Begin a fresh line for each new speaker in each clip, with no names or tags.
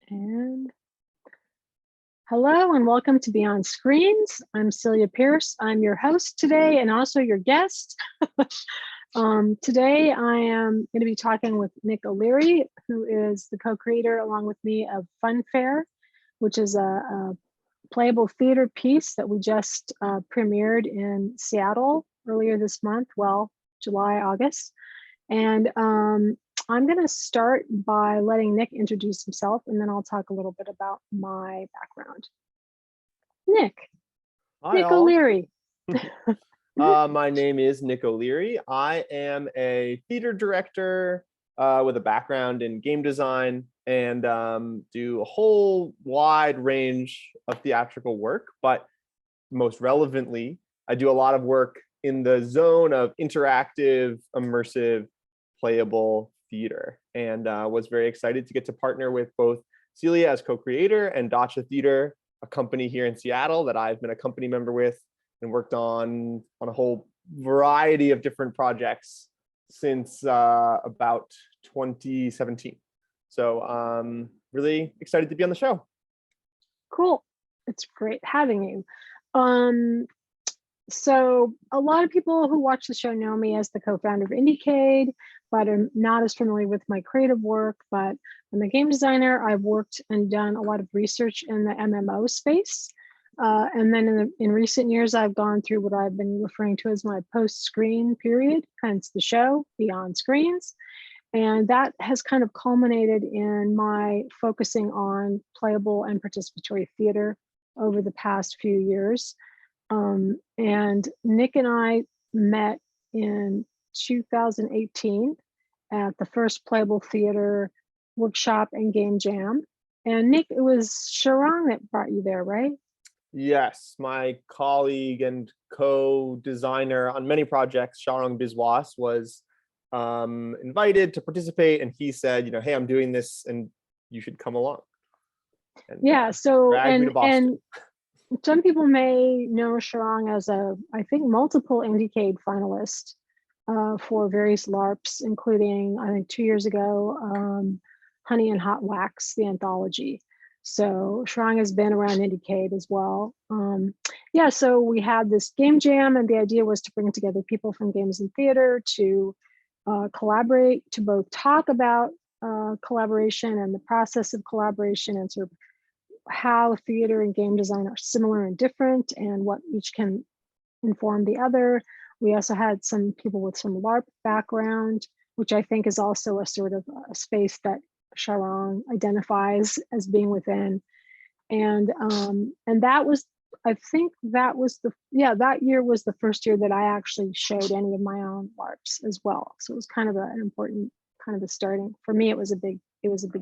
And hello and welcome to Beyond Screens. I'm Celia Pearce. I'm your host today and also your guest. Today I am going to be talking with Nick O'Leary, who is the co-creator along with me of Funfair, which is a playable theater piece that we just premiered in Seattle earlier this month, well, July, August. And I'm going to start by letting Nick introduce himself, and then I'll talk a little bit about my background. Nick.
Hi,
Nick
all.
O'Leary.
My name is Nick O'Leary. I am a theater director with a background in game design and do a whole wide range of theatrical work. But most relevantly, I do a lot of work in the zone of interactive, immersive, playable theater, and was very excited to get to partner with both Celia as co-creator and Dacha Theater, a company here in Seattle that I've been a company member with and worked on a whole variety of different projects since about 2017. So really excited to be on the show.
Cool. It's great having you. So a lot of people who watch the show know me as the co-founder of IndieCade, but I'm not as familiar with my creative work. But I'm a game designer. I've worked and done a lot of research in the MMO space. And then in recent years, I've gone through what I've been referring to as my post-screen period, hence the show, Beyond Screens. And that has kind of culminated in my focusing on playable and participatory theater over the past few years. And Nick and I met in 2018 at the first Playable Theatre workshop and game jam. And Nick, it was Sharang that brought you there, right?
Yes, my colleague and co-designer on many projects, Sharang Biswas, was invited to participate, and he said, hey, I'm doing this and you should come along. And,
yeah, so
dragged me to Boston.
And some people may know Sharang as I think, multiple IndieCade finalist for various LARPs, including, I think 2 years ago, Honey and Hot Wax, the anthology. So Sharang has been around IndieCade as well. Yeah, so we had this game jam, and the idea was to bring together people from games and theater to collaborate, to both talk about collaboration and the process of collaboration and sort of how theater and game design are similar and different and what each can inform the other. We also had some people with some LARP background, which I think is also a sort of a space that Sharang identifies as being within. And that was, I think that was that year was the first year that I actually showed any of my own LARPs as well. So it was kind of an important kind of a starting. For me, it was a big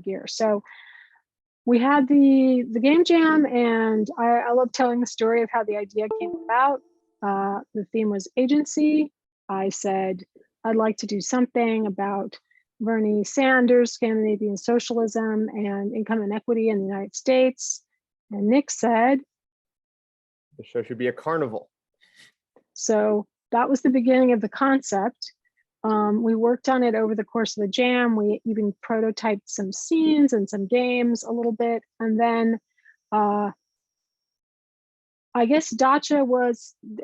year. So we had the game jam, and I love telling the story of how the idea came about. The theme was agency. I said, I'd like to do something about Bernie Sanders, Scandinavian socialism, and income inequity in the United States. And Nick said,
the show should be a carnival.
So that was the beginning of the concept. We worked on it over the course of the jam. We even prototyped some scenes and some games a little bit. And then I guess Dacha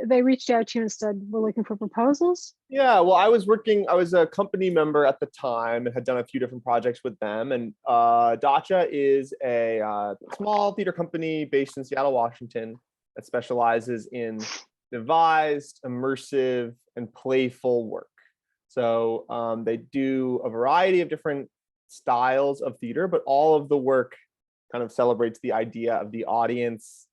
they reached out to you and said, we're looking for proposals.
Yeah, well, I was a company member at the time and had done a few different projects with them. And Dacha is a small theater company based in Seattle, Washington, that specializes in devised, immersive, and playful work. So they do a variety of different styles of theater, but all of the work kind of celebrates the idea of the audience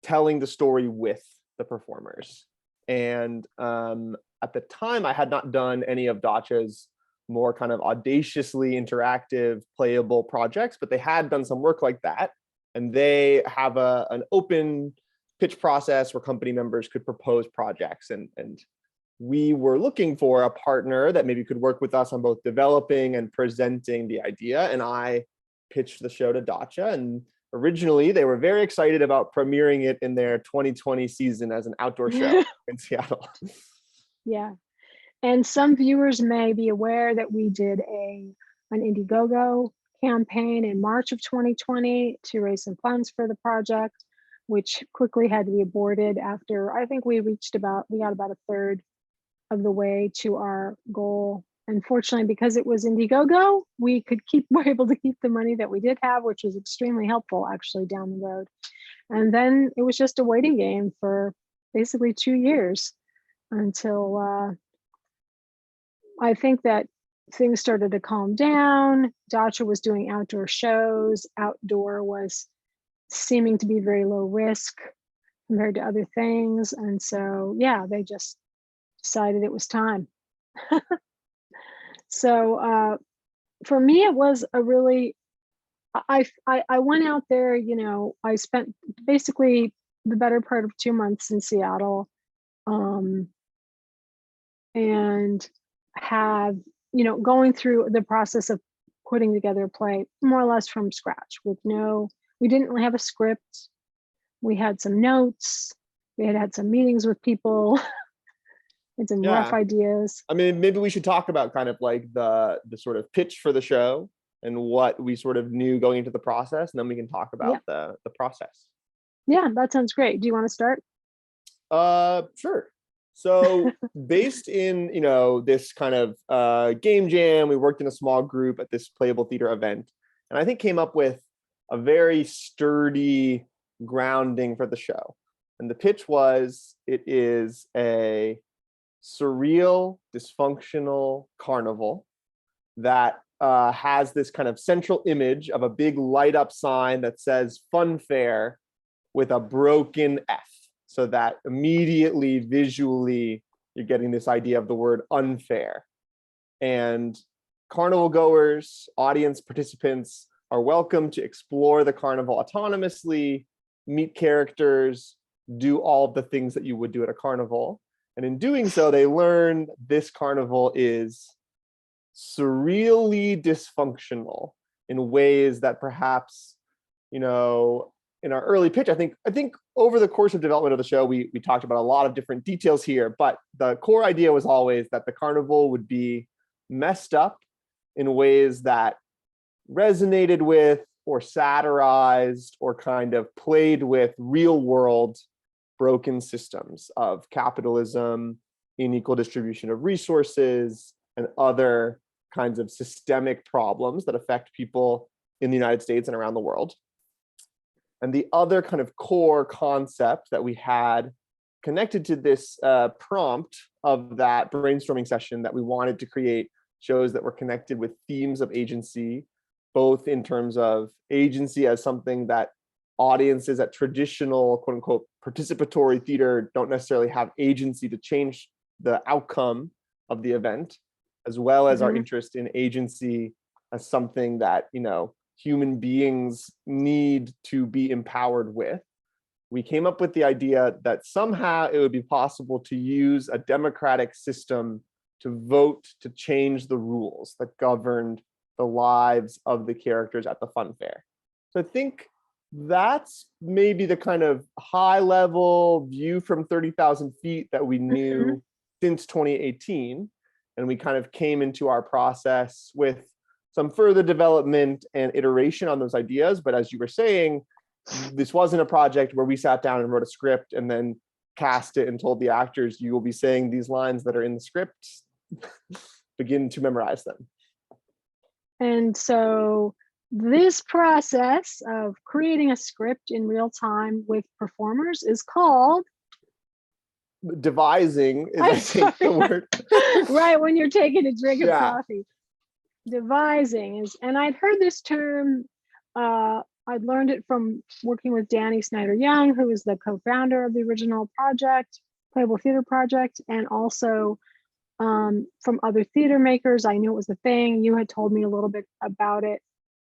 telling the story with the performers. And at the time, I had not done any of Dacha's more kind of audaciously interactive, playable projects, but they had done some work like that. And they have an open pitch process where company members could propose projects, and we were looking for a partner that maybe could work with us on both developing and presenting the idea. And I pitched the show to Dacha, and originally they were very excited about premiering it in their 2020 season as an outdoor show in Seattle.
Yeah. And some viewers may be aware that we did an Indiegogo campaign in March of 2020 to raise some funds for the project, which quickly had to be aborted after I think we got about a third of the way to our goal. Unfortunately, because it was Indiegogo, we're able to keep the money that we did have, which was extremely helpful actually down the road. And then it was just a waiting game for basically 2 years until I think that things started to calm down. Dacha was doing outdoor shows. Outdoor was seeming to be very low risk compared to other things. And so, yeah, they just decided it was time. So for me, it was a really, I went out there, I spent basically the better part of 2 months in Seattle, and have, going through the process of putting together a play more or less from scratch we didn't have a script. We had some notes. We had some meetings with people and some rough ideas.
I mean, maybe we should talk about kind of like the sort of pitch for the show and what we sort of knew going into the process, and then we can talk about the process.
Yeah, that sounds great. Do you want to start?
Sure. So based in, this kind of game jam, we worked in a small group at this Playable Theatre event, and I think came up with a very sturdy grounding for the show. And the pitch was, it is a surreal, dysfunctional carnival that has this kind of central image of a big light up sign that says fun fair with a broken F. So that immediately visually you're getting this idea of the word unfair. And carnival goers, audience participants are welcome to explore the carnival autonomously, meet characters, do all of the things that you would do at a carnival. And in doing so, they learn this carnival is surreally dysfunctional in ways that perhaps, in our early pitch, I think over the course of development of the show, we talked about a lot of different details here, but the core idea was always that the carnival would be messed up in ways that resonated with or satirized or kind of played with real world broken systems of capitalism, unequal distribution of resources, and other kinds of systemic problems that affect people in the United States and around the world. And the other kind of core concept that we had connected to this prompt of that brainstorming session, that we wanted to create shows that were connected with themes of agency, both in terms of agency as something that audiences at traditional, quote unquote, participatory theater don't necessarily have agency to change the outcome of the event, as well as our interest in agency as something that, human beings need to be empowered with. We came up with the idea that somehow it would be possible to use a democratic system to vote to change the rules that governed the lives of the characters at the fun fair. So I think that's maybe the kind of high level view from 30,000 feet that we knew since 2018. And we kind of came into our process with some further development and iteration on those ideas. But as you were saying, this wasn't a project where we sat down and wrote a script and then cast it and told the actors, you will be saying these lines that are in the script, begin to memorize them.
And so this process of creating a script in real time with performers is called
devising, is I think the word.
Right, when you're taking a drink of coffee. Devising is, and I'd heard this term, I'd learned it from working with Danny Snyder-Young, who is the co-founder of the original project, Playable Theatre project, and also from other theater makers. I knew it was a thing. You had told me a little bit about it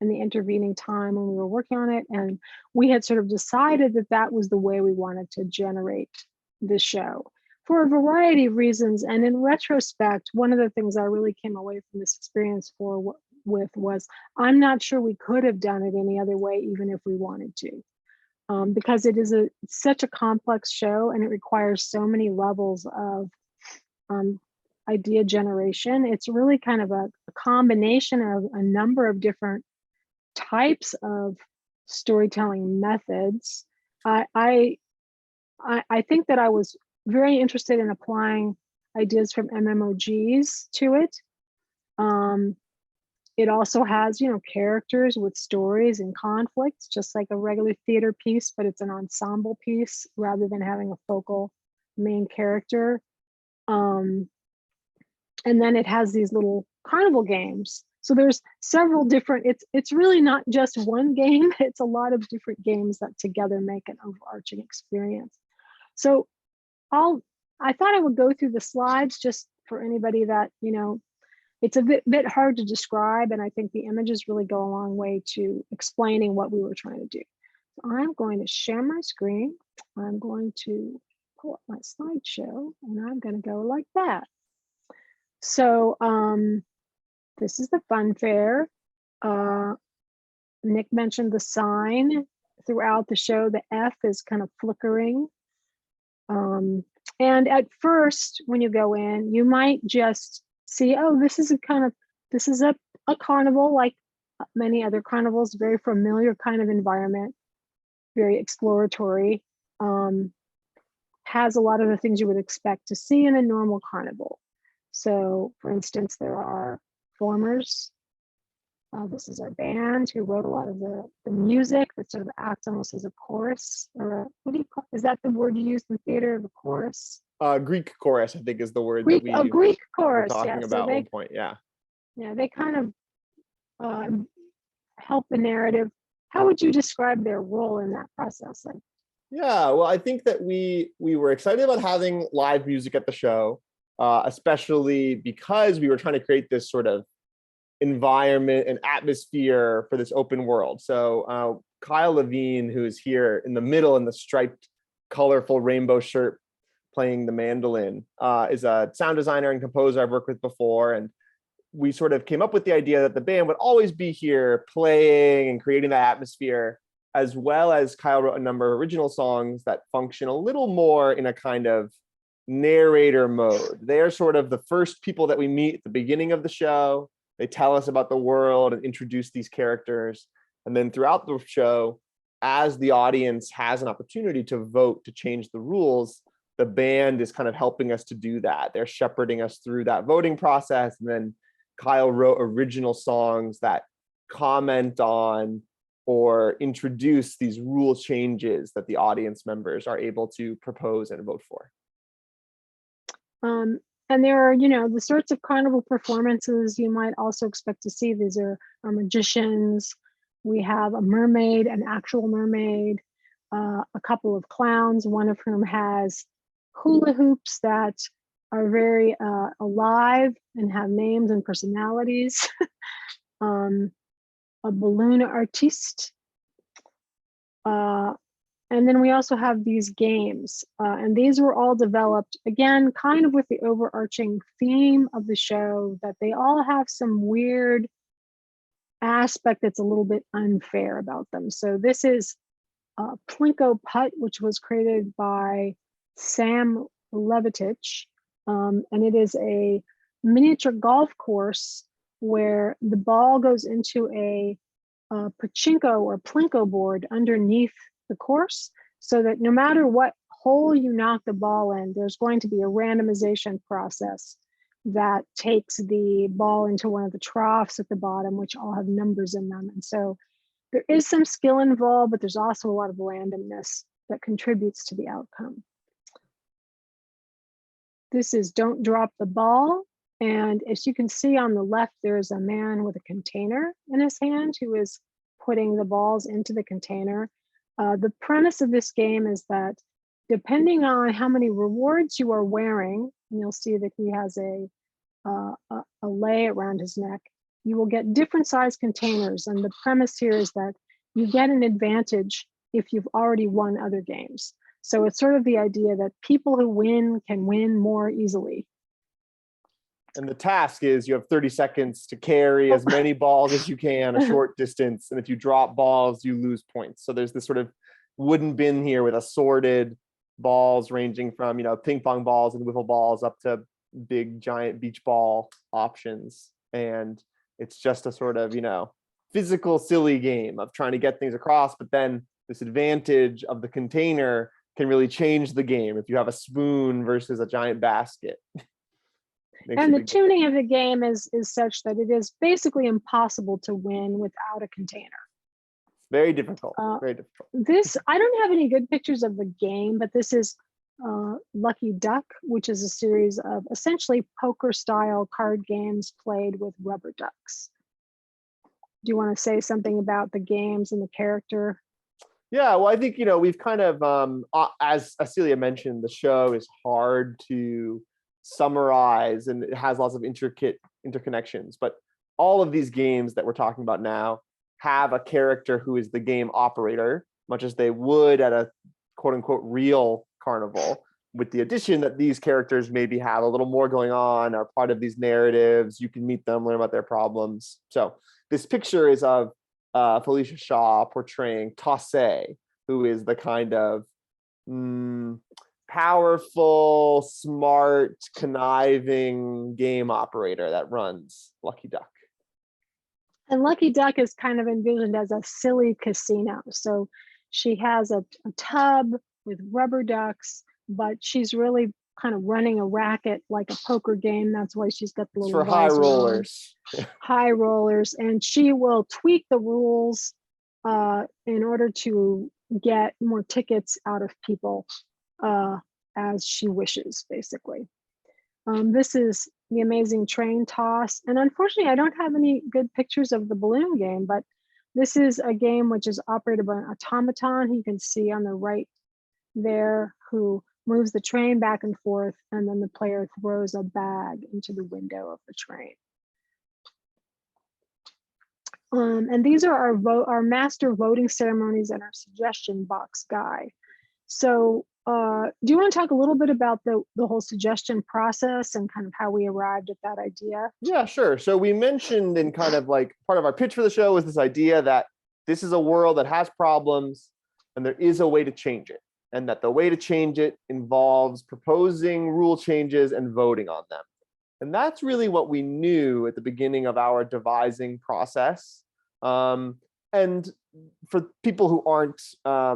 in the intervening time when we were working on it, and we had sort of decided that that was the way we wanted to generate this show for a variety of reasons. And in retrospect, one of the things I really came away from this experience with was, I'm not sure we could have done it any other way, even if we wanted to, because it is such a complex show and it requires so many levels of idea generation. It's really kind of a combination of a number of different types of storytelling methods. I think that I was very interested in applying ideas from MMOGs to it. It also has, characters with stories and conflicts, just like a regular theater piece, but it's an ensemble piece rather than having a focal main character. And then it has these little carnival games. So there's several different, it's really not just one game, it's a lot of different games that together make an overarching experience. So I thought I would go through the slides just for anybody that, it's a bit hard to describe, and I think the images really go a long way to explaining what we were trying to do. So I'm going to share my screen. I'm going to pull up my slideshow, and I'm going to go like that. So this is the fun fair. Nick mentioned the sign throughout the show. The F is kind of flickering. And at first, when you go in, you might just see, oh, this is a carnival like many other carnivals, very familiar kind of environment, very exploratory, has a lot of the things you would expect to see in a normal carnival. So for instance, there are performers. This is our band who wrote a lot of the music that sort of acts almost as a chorus, or what do you call, is that the word you use in theater, the chorus?
Greek chorus, I think, is the word
Greek,
that we
Greek
were
chorus,
talking
yeah.
about at one point. Yeah.
Yeah, they kind of help the narrative. How would you describe their role in that process?
Yeah, well, I think that we were excited about having live music at the show, especially because we were trying to create this sort of environment and atmosphere for this open world. So Kyle Levine, who is here in the middle in the striped, colorful rainbow shirt playing the mandolin, is a sound designer and composer I've worked with before. And we sort of came up with the idea that the band would always be here playing and creating that atmosphere, as well as Kyle wrote a number of original songs that function a little more in a kind of narrator mode. They are sort of the first people that we meet at the beginning of the show. They tell us about the world and introduce these characters. And then throughout the show, as the audience has an opportunity to vote to change the rules, the band is kind of helping us to do that. They're shepherding us through that voting process. And then Kyle wrote original songs that comment on or introduce these rule changes that the audience members are able to propose and vote for.
And there are, the sorts of carnival performances you might also expect to see. These are our magicians. We have a mermaid, an actual mermaid, a couple of clowns, one of whom has hula hoops that are very alive and have names and personalities. A balloon artiste. And then we also have these games, and these were all developed, again, kind of with the overarching theme of the show, that they all have some weird aspect that's a little bit unfair about them. So this is Plinko Putt, which was created by Sam Levitich, and it is a miniature golf course where the ball goes into a pachinko or plinko board underneath the course, so that no matter what hole you knock the ball in, there's going to be a randomization process that takes the ball into one of the troughs at the bottom, which all have numbers in them. And so there is some skill involved, but there's also a lot of randomness that contributes to the outcome. This is Don't Drop the Ball. And as you can see on the left, there's a man with a container in his hand who is putting the balls into the container. The premise of this game is that depending on how many rewards you are wearing, and you'll see that he has a lei around his neck, you will get different size containers. And the premise here is that you get an advantage if you've already won other games. So it's sort of the idea that people who win can win more easily.
And the task is you have 30 seconds to carry as many balls as you can a short distance. And if you drop balls, you lose points. So there's this sort of wooden bin here with assorted balls ranging from, ping pong balls and wiffle balls up to big giant beach ball options. And it's just a sort of, physical, silly game of trying to get things across, but then this advantage of the container can really change the game if you have a spoon versus a giant basket.
And the tuning of the game is such that it is basically impossible to win without a container.
Very difficult. Very difficult.
This, I don't have any good pictures of the game, but this is Lucky Duck, which is a series of essentially poker-style card games played with rubber ducks. Do you want to say something about the games and the character?
Yeah, well, I think, we've kind of, as Celia mentioned, the show is hard to summarize and it has lots of intricate interconnections. But all of these games that we're talking about now have a character who is the game operator, much as they would at a quote unquote real carnival, with the addition that these characters maybe have a little more going on, are part of these narratives. You can meet them, learn about their problems. So this picture is of Felicia Shaw portraying Tassé, who is the kind of powerful, smart, conniving game operator that runs Lucky Duck.
And Lucky Duck is kind of envisioned as a silly casino. So she has a tub with rubber ducks, but she's really kind of running a racket like a poker game. That's why she's got the little
for high rollers.
High rollers, and she will tweak the rules in order to get more tickets out of people as she wishes, basically. This is the amazing train toss. And unfortunately, I don't have any good pictures of the balloon game, but this is a game which is operated by an automaton. You can see on the right there, who moves the train back and forth, and then the player throws a bag into the window of the train. And these are our master voting ceremonies and our suggestion box guide. So do you want to talk a little bit about the whole suggestion process and kind of how we arrived at that idea?
Yeah, sure. So we mentioned in kind of like part of our pitch for the show was this idea that this is a world that has problems and there is a way to change it. And that the way to change it involves proposing rule changes and voting on them. And that's really what we knew at the beginning of our devising process. And for people who aren't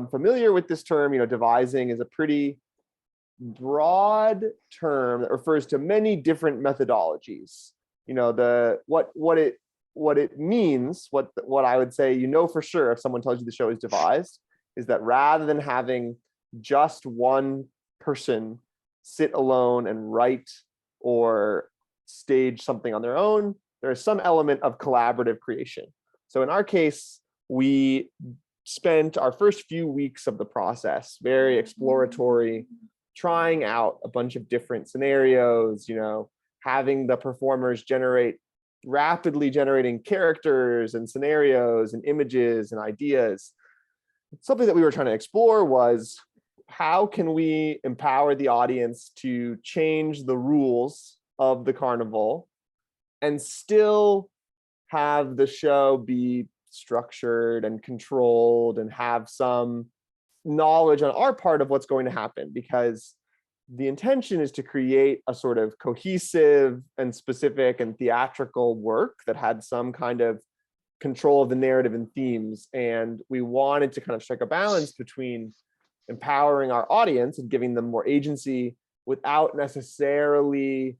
familiar with this term, devising is a pretty broad term that refers to many different methodologies. What it means, what I would say, for sure, if someone tells you the show is devised, is that rather than having just one person sit alone and write or stage something on their own, there is some element of collaborative creation. So in our case, we spent our first few weeks of the process very exploratory, trying out a bunch of different scenarios, having the performers rapidly generating characters and scenarios and images and ideas. Something that we were trying to explore was, how can we empower the audience to change the rules of the carnival and still have the show be structured and controlled and have some knowledge on our part of what's going to happen? Because the intention is to create a sort of cohesive and specific and theatrical work that had some kind of control of the narrative and themes. And we wanted to kind of strike a balance between empowering our audience and giving them more agency without necessarily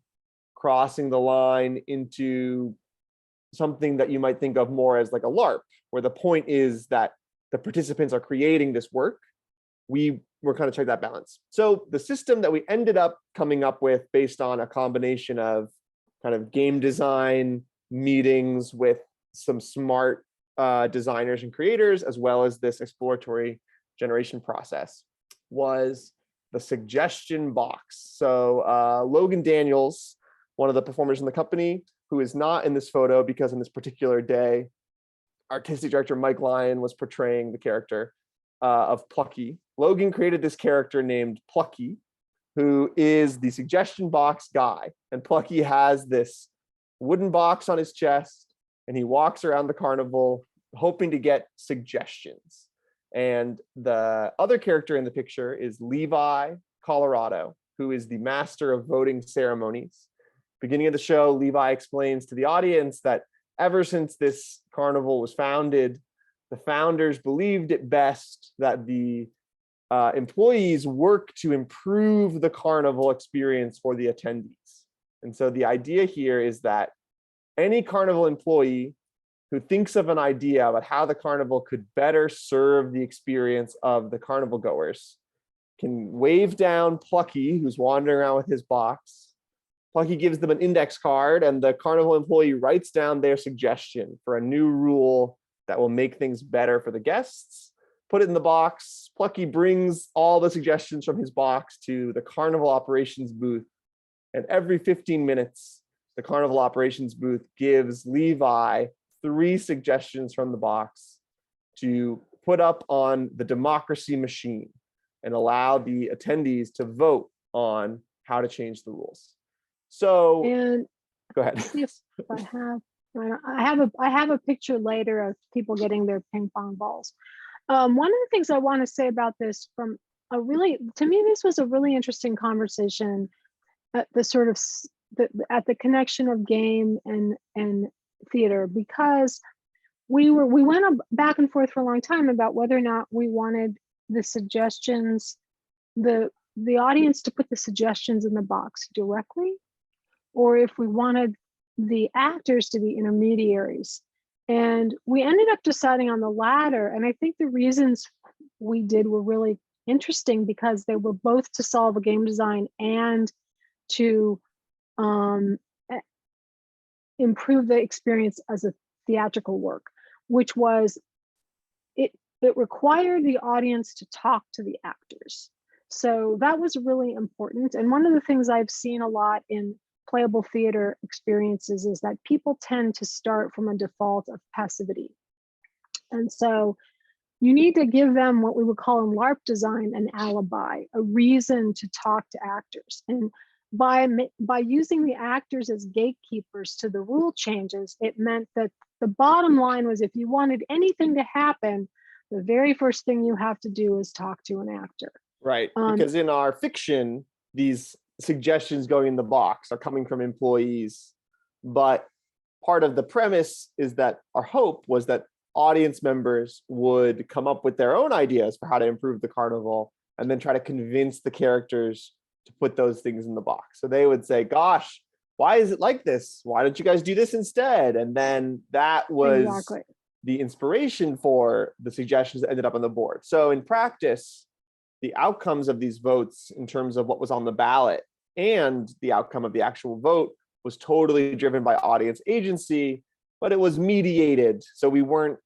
crossing the line into something that you might think of more as like a LARP, where the point is that the participants are creating this work. We were kind of trying that balance. So the system that we ended up coming up with, based on a combination of kind of game design meetings with some smart designers and creators, as well as this exploratory generation process, was the suggestion box. So Logan Daniels, one of the performers in the company, who is not in this photo because in this particular day, artistic director Mike Lyon was portraying the character of Plucky. Logan created this character named Plucky, who is the suggestion box guy. And Plucky has this wooden box on his chest, and he walks around the carnival hoping to get suggestions. And the other character in the picture is Levi Colorado, who is the master of voting ceremonies. Beginning of the show, Levi explains to the audience that ever since this carnival was founded, the founders believed it best that the employees work to improve the carnival experience for the attendees. And so the idea here is that any carnival employee who thinks of an idea about how the carnival could better serve the experience of the carnival goers can wave down Plucky, who's wandering around with his box. Plucky gives them an index card, and the carnival employee writes down their suggestion for a new rule that will make things better for the guests. Put it in the box. Plucky brings all the suggestions from his box to the carnival operations booth. And every 15 minutes, the carnival operations booth gives Levi 3 suggestions from the box to put up on the democracy machine and allow the attendees to vote on how to change the rules. So,
And
go ahead.
if I have a picture later of people getting their ping pong balls. One of the things I want to say about this, to me, this was a really interesting conversation at the sort of at the connection of game and theater, because we went back and forth for a long time about whether or not we wanted the suggestions, the audience to put the suggestions in the box directly, or if we wanted the actors to be intermediaries. And we ended up deciding on the latter. And I think the reasons we did were really interesting because they were both to solve a game design and to improve the experience as a theatrical work, which was, it required the audience to talk to the actors. So that was really important. And one of the things I've seen a lot in playable theater experiences is that people tend to start from a default of passivity. And so you need to give them what we would call in LARP design an alibi, a reason to talk to actors. And by using the actors as gatekeepers to the rule changes, it meant that the bottom line was, if you wanted anything to happen, the very first thing you have to do is talk to an actor.
Right, because in our fiction, these suggestions going in the box are coming from employees, but part of the premise is that our hope was that audience members would come up with their own ideas for how to improve the carnival and then try to convince the characters to put those things in the box. So they would say, gosh, why is it like this? Why don't you guys do this instead? And then that was exactly the inspiration for the suggestions that ended up on the board. So in practice, the outcomes of these votes in terms of what was on the ballot and the outcome of the actual vote was totally driven by audience agency, but it was mediated. So we weren't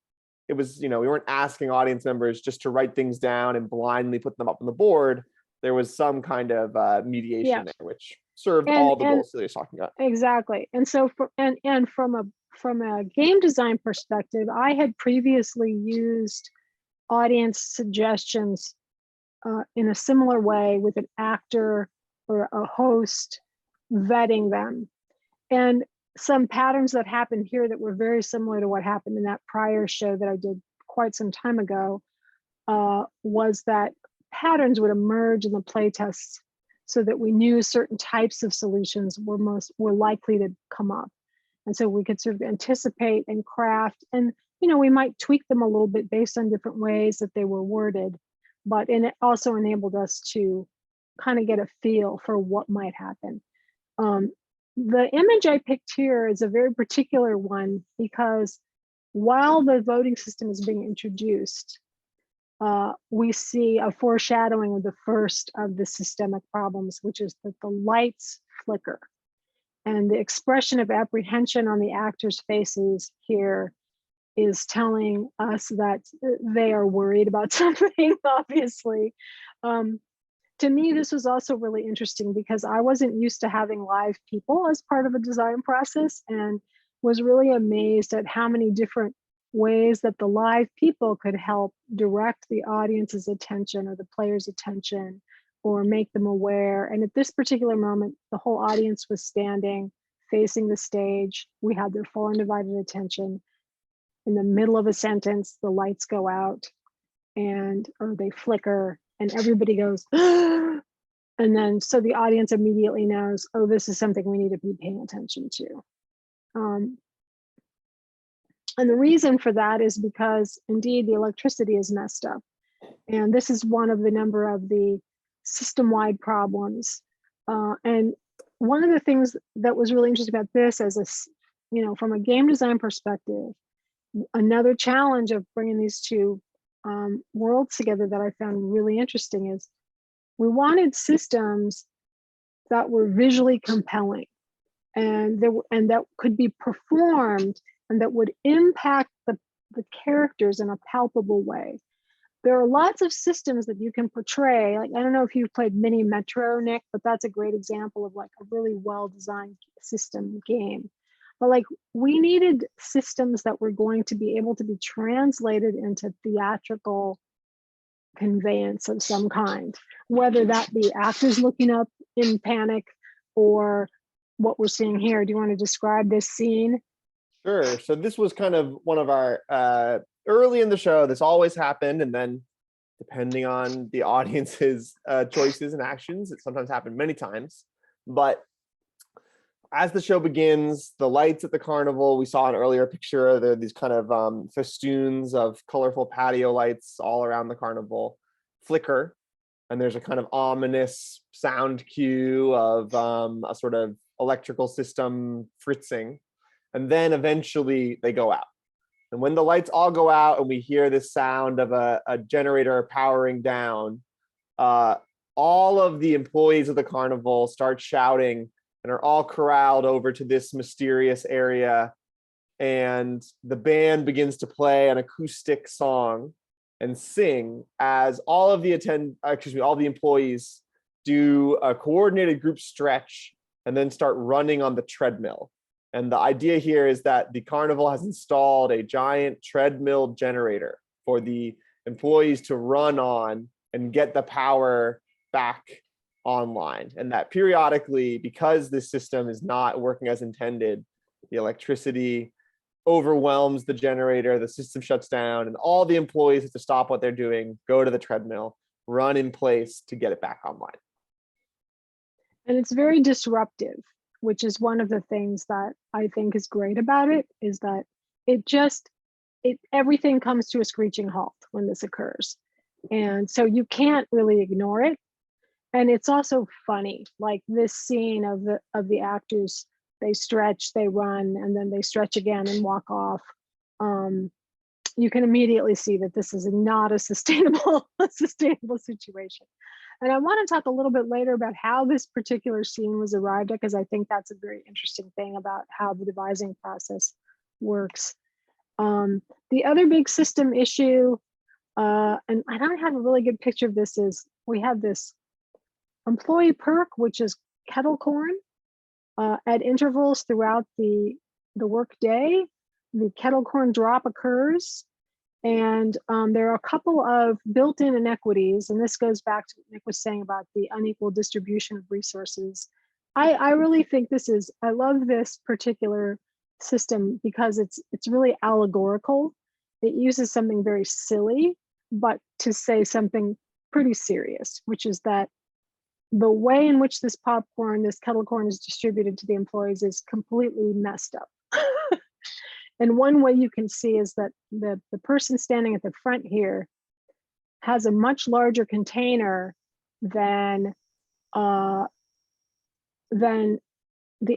asking audience members just to write things down and blindly put them up on the board. There was some kind of mediation there, which served all the goals Celia's talking about.
Exactly. And so from a game design perspective, I had previously used audience suggestions in a similar way with an actor or a host vetting them. And some patterns that happened here that were very similar to what happened in that prior show that I did quite some time ago was that patterns would emerge in the playtests so that we knew certain types of solutions were likely to come up. And so we could sort of anticipate and craft, and we might tweak them a little bit based on different ways that they were worded, and it also enabled us to kind of get a feel for what might happen. The image I picked here is a very particular one because while the voting system is being introduced, we see a foreshadowing of the first of the systemic problems, which is that the lights flicker. And the expression of apprehension on the actors' faces here is telling us that they are worried about something, obviously. To me, this was also really interesting because I wasn't used to having live people as part of a design process, and was really amazed at how many different ways that the live people could help direct the audience's attention or the player's attention or make them aware. And at this particular moment, the whole audience was standing, facing the stage. We had their full undivided attention. In the middle of a sentence, the lights go out or they flicker and everybody goes, and then so the audience immediately knows, oh, this is something we need to be paying attention to. And the reason for that is because indeed the electricity is messed up. And this is one of the number of the system-wide problems. And one of the things that was really interesting about this as a, from a game design perspective, another challenge of bringing these two worlds together that I found really interesting is we wanted systems that were visually compelling and that could be performed and that would impact the characters in a palpable way. There are lots of systems that you can portray. Like, I don't know if you've played Mini Metro, Nick, but that's a great example of like a really well-designed system game. But like, we needed systems that were going to be able to be translated into theatrical conveyance of some kind, whether that be actors looking up in panic or what we're seeing here. Do you want to describe this scene?
Sure. So this was kind of one of our early in the show. This always happened, and then depending on the audience's choices and actions, it sometimes happened many times. But as the show begins, the lights at the carnival, we saw an earlier picture, there are these kind of festoons of colorful patio lights all around the carnival flicker, and there's a kind of ominous sound cue of a sort of electrical system fritzing, and then eventually they go out. And when the lights all go out and we hear this sound of a generator powering down, all of the employees of the carnival start shouting and are all corralled over to this mysterious area. And the band begins to play an acoustic song and sing as all of the all the employees do a coordinated group stretch and then start running on the treadmill. And the idea here is that the carnival has installed a giant treadmill generator for the employees to run on and get the power back online. And that periodically, because this system is not working as intended, the electricity overwhelms the generator, the system shuts down, and all the employees have to stop what they're doing, go to the treadmill, run in place to get it back online.
And it's very disruptive, which is one of the things that I think is great about it, is that everything comes to a screeching halt when this occurs. And so you can't really ignore it. And it's also funny, like this scene of the actors, they stretch, they run, and then they stretch again and walk off. You can immediately see that this is not a sustainable situation. And I want to talk a little bit later about how this particular scene was arrived at, because I think that's a very interesting thing about how the devising process works. The other big system issue, and I don't have a really good picture of this, is we have this employee perk, which is kettle corn. At intervals throughout the work day, the kettle corn drop occurs. And there are a couple of built-in inequities, and this goes back to what Nick was saying about the unequal distribution of resources. I really think I love this particular system because it's really allegorical. It uses something very silly, but to say something pretty serious, which is that the way in which this kettle corn is distributed to the employees is completely messed up. And one way you can see is that the person standing at the front here has a much larger container than the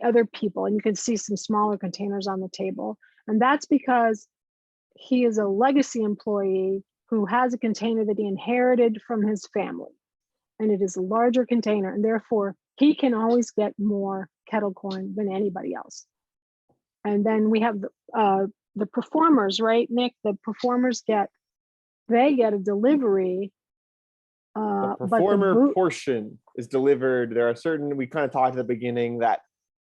other people. And you can see some smaller containers on the table. And that's because he is a legacy employee who has a container that he inherited from his family. And it is a larger container, and therefore he can always get more kettle corn than anybody else. And then we have the performers, right, Nick? The performers get a delivery.
The performer portion is delivered. There are certain, we kind of talked at the beginning that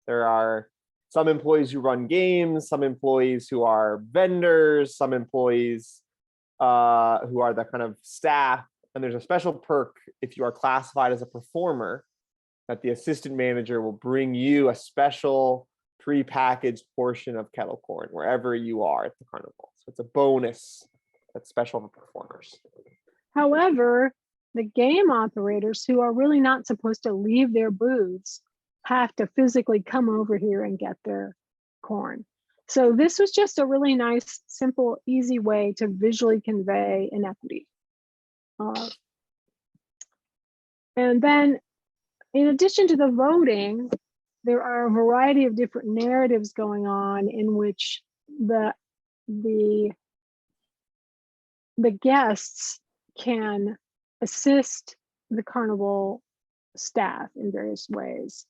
there are some employees who run games, some employees who are vendors, some employees who are the kind of staff. And there's a special perk if you are classified as a performer, that the assistant manager will bring you a special pre-packaged portion of kettle corn wherever you are at the carnival. So it's a bonus that's special for performers.
However, the game operators, who are really not supposed to leave their booths, have to physically come over here and get their corn. So this was just a really nice, simple, easy way to visually convey inequity. And then in addition to the voting, there are a variety of different narratives going on in which the guests can assist the carnival staff in various ways.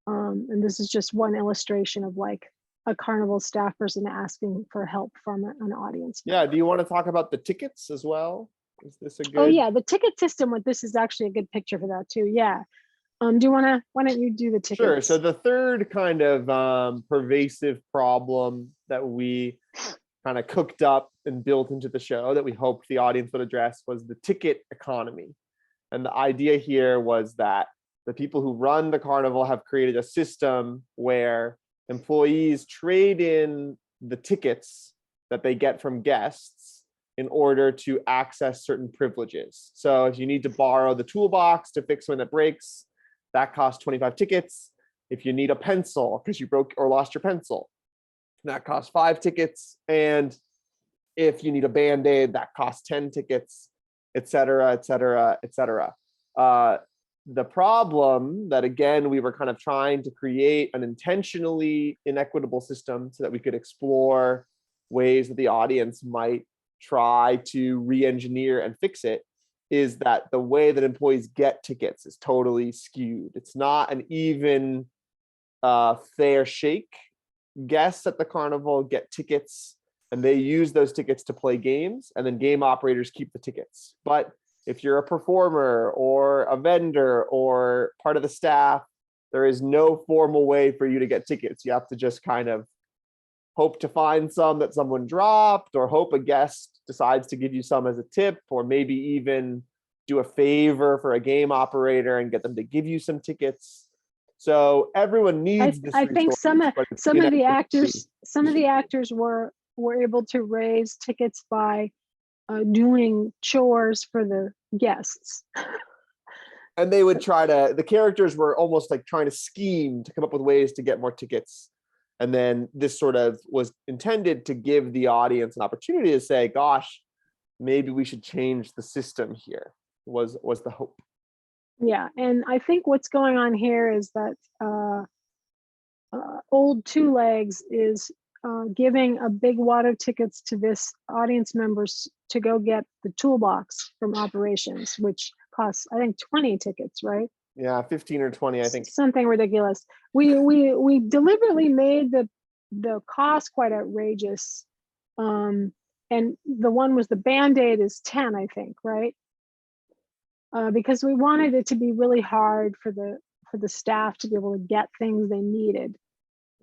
And this is just one illustration of like a carnival staff person asking for help from an audience.
Yeah, do you want to talk about the tickets as well? Is this a good?
Oh yeah, the ticket system with this is actually a good picture for that too. Yeah. Do you want to, why don't you do the tickets?
Sure. So the third kind of pervasive problem that we kind of cooked up and built into the show that we hoped the audience would address was the ticket economy. And the idea here was that the people who run the carnival have created a system where employees trade in the tickets that they get from guests in order to access certain privileges. So if you need to borrow the toolbox to fix when it breaks, that costs 25 tickets. If you need a pencil because you broke or lost your pencil, that costs 5 tickets. And if you need a Band-Aid, that costs 10 tickets, et cetera, et cetera, et cetera. The problem that, again, we were kind of trying to create an intentionally inequitable system so that we could explore ways that the audience might try to re-engineer and fix it, is that the way that employees get tickets is totally skewed. It's not an even fair shake. Guests at the carnival get tickets and they use those tickets to play games, and then game operators keep the tickets. But if you're a performer or a vendor or part of the staff, there is no formal way for you to get tickets. You have to just kind of hope to find some that someone dropped, or hope a guest decides to give you some as a tip, or maybe even do a favor for a game operator and get them to give you some tickets. So everyone needs this.
I think some of the actors were able to raise tickets by doing chores for the guests.
And they would try to, the characters were almost like trying to scheme to come up with ways to get more tickets. And then this sort of was intended to give the audience an opportunity to say, gosh, maybe we should change the system here, was the hope.
Yeah, and I think what's going on here is that Old Two Legs is giving a big wad of tickets to this audience members to go get the toolbox from operations, which costs, I think, 20 tickets, right?
Yeah, 15 or 20, I think.
Something ridiculous. We deliberately made the cost quite outrageous. And the one was the Band-Aid is 10, I think, right? Because we wanted it to be really hard for the staff to be able to get things they needed.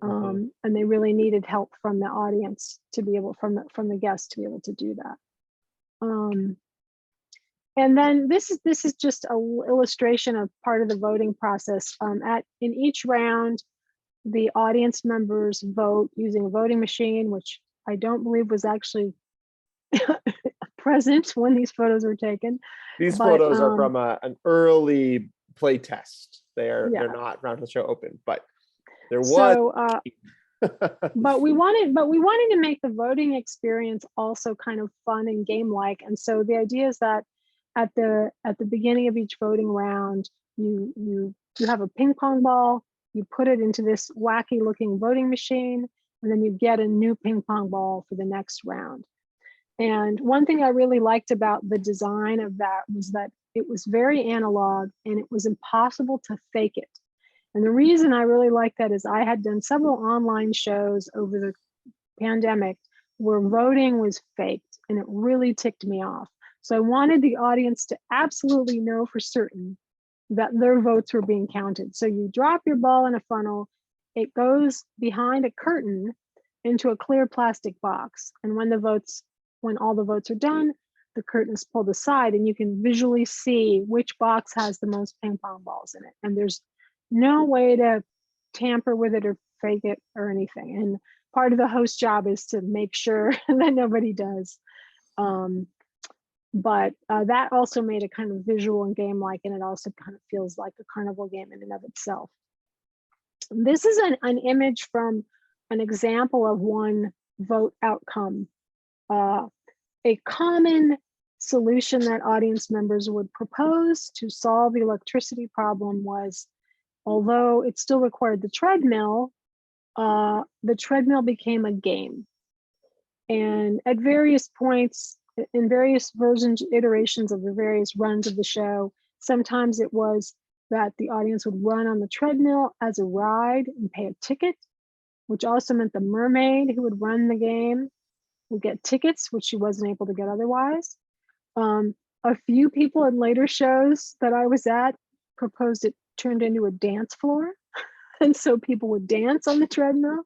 And they really needed help from the audience to be able, from the guests to be able to do that. And then this is just an illustration of part of the voting process. In each round, the audience members vote using a voting machine, which I don't believe was actually present when these photos were taken.
These photos are from an early play test. They're not around the show open, but there was.
So, but we wanted to make the voting experience also kind of fun and game-like. And so the idea is that at the beginning of each voting round, you have a ping pong ball, you put it into this wacky looking voting machine, and then you get a new ping pong ball for the next round. And one thing I really liked about the design of that was that it was very analog and it was impossible to fake it. And the reason I really liked that is I had done several online shows over the pandemic where voting was faked, and it really ticked me off. So I wanted the audience to absolutely know for certain that their votes were being counted. So you drop your ball in a funnel, it goes behind a curtain into a clear plastic box. And when all the votes are done, the curtain is pulled aside and you can visually see which box has the most ping pong balls in it. And there's no way to tamper with it or fake it or anything. And part of the host job is to make sure that nobody does. But that also made it kind of visual and game-like, and it also kind of feels like a carnival game in and of itself. This is an image from an example of one vote outcome. A common solution that audience members would propose to solve the electricity problem was, although it still required the treadmill became a game. And at various points, in various versions, iterations of the various runs of the show, sometimes it was that the audience would run on the treadmill as a ride and pay a ticket, which also meant the mermaid who would run the game would get tickets, which she wasn't able to get otherwise. A few people in later shows that I was at proposed it turned into a dance floor. And so people would dance on the treadmill,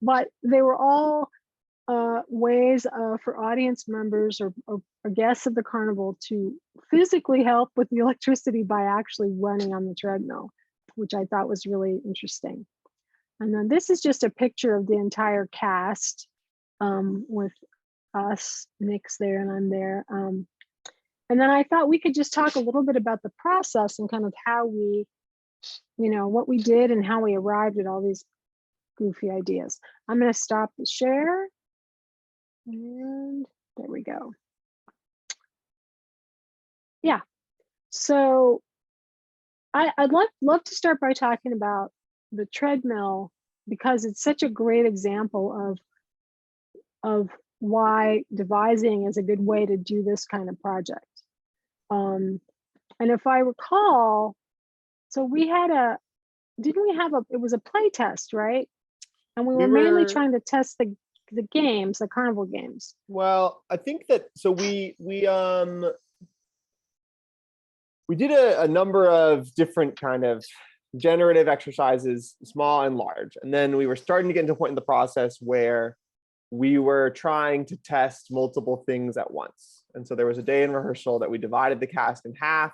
but they were all ways for audience members or guests of the carnival to physically help with the electricity by actually running on the treadmill, which I thought was really interesting. And then this is just a picture of the entire cast with us, Nick's there and I'm there. And then I thought we could just talk a little bit about the process and kind of how we, what we did and how we arrived at all these goofy ideas. I'm going to stop the share. And there we go. Yeah. So I'd love to start by talking about the treadmill because it's such a great example of why devising is a good way to do this kind of project. And if I recall, so we had it was a play test, right? And we were mainly trying to test the games, the carnival games.
Well, I think that, so we did a number of different kind of generative exercises, small and large. And then we were starting to get into a point in the process where we were trying to test multiple things at once. And so there was a day in rehearsal that we divided the cast in half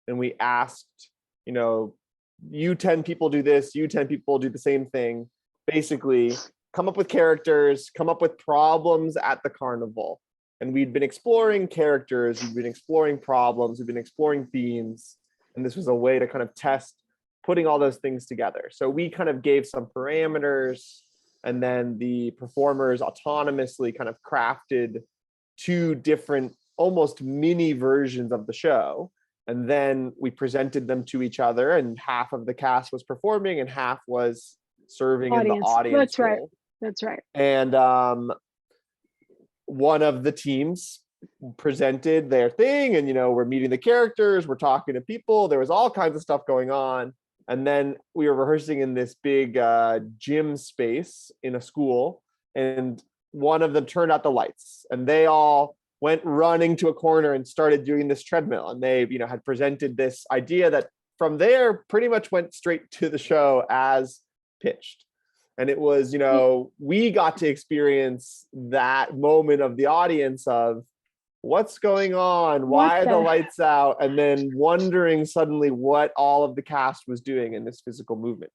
and we asked, you 10 people do this, you 10 people do the same thing. Basically, come up with characters, come up with problems at the carnival. And we'd been exploring characters, we'd been exploring problems, we've been exploring themes. And this was a way to kind of test putting all those things together. So we kind of gave some parameters, and then the performers autonomously kind of crafted two different, almost mini versions of the show. And then we presented them to each other, and half of the cast was performing and half was serving in the audience.
That's right.
role.
That's right.
And one of the teams presented their thing, and we're meeting the characters, we're talking to people, there was all kinds of stuff going on. And then we were rehearsing in this big gym space in a school, and one of them turned out the lights, and they all went running to a corner and started doing this treadmill. And they, had presented this idea that from there pretty much went straight to the show as pitched. And it was, we got to experience that moment of the audience of what's going on? Why are the lights out? And then wondering suddenly what all of the cast was doing in this physical movement.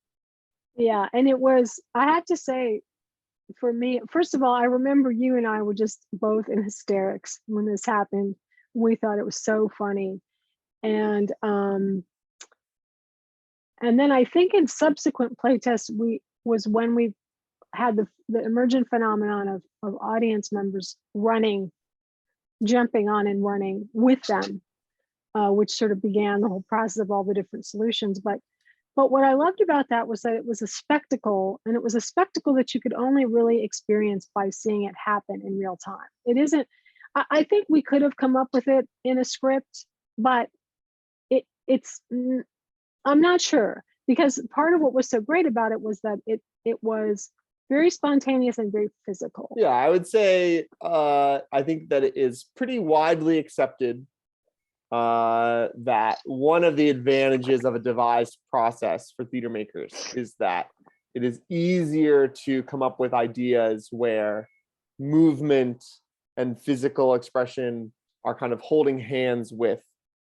Yeah, and it was, I have to say, for me, first of all, I remember you and I were just both in hysterics when this happened. We thought it was so funny. And then I think in subsequent playtests, when we had the emergent phenomenon of audience members jumping on and running with them, which sort of began the whole process of all the different solutions. But what I loved about that was that it was a spectacle, and it was a spectacle that you could only really experience by seeing it happen in real time. It isn't, I think we could have come up with it in a script, but I'm not sure, because part of what was so great about it was that it was very spontaneous and very physical.
Yeah, I would say, I think that it is pretty widely accepted that one of the advantages of a devised process for theater makers is that it is easier to come up with ideas where movement and physical expression are kind of holding hands with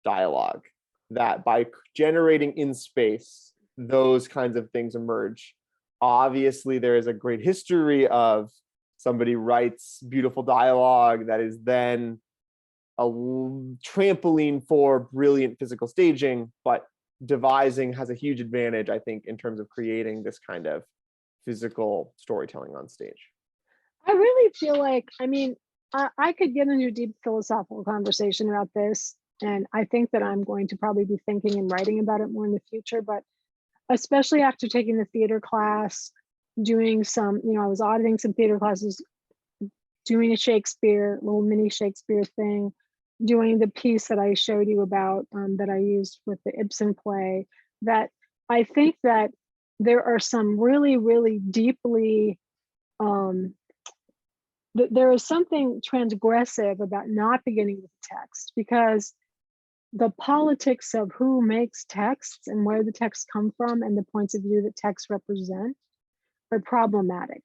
dialogue. That by generating in space, those kinds of things emerge. Obviously, there is a great history of somebody writes beautiful dialogue that is then a trampoline for brilliant physical staging, but devising has a huge advantage, I think, in terms of creating this kind of physical storytelling on stage.
I really feel like, I mean, I could get into a deep philosophical conversation about this, and I think that I'm going to probably be thinking and writing about it more in the future, but especially after taking the theater class, doing some, I was auditing some theater classes, doing a Shakespeare, little mini Shakespeare thing, doing the piece that I showed you about that I used with the Ibsen play, that I think that there are some really, really deeply, there is something transgressive about not beginning with text, because the politics of who makes texts and where the texts come from and the points of view that texts represent are problematic.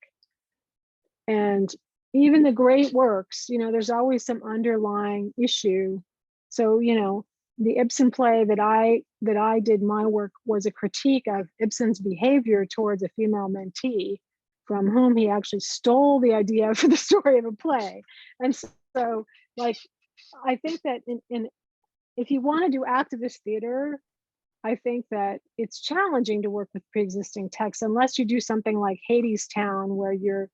And even the great works, there's always some underlying issue. So, the Ibsen play that I did my work was a critique of Ibsen's behavior towards a female mentee from whom he actually stole the idea for the story of a play. And so, like, I think that if you want to do activist theater, I think that it's challenging to work with pre-existing texts unless you do something like Hadestown, where you're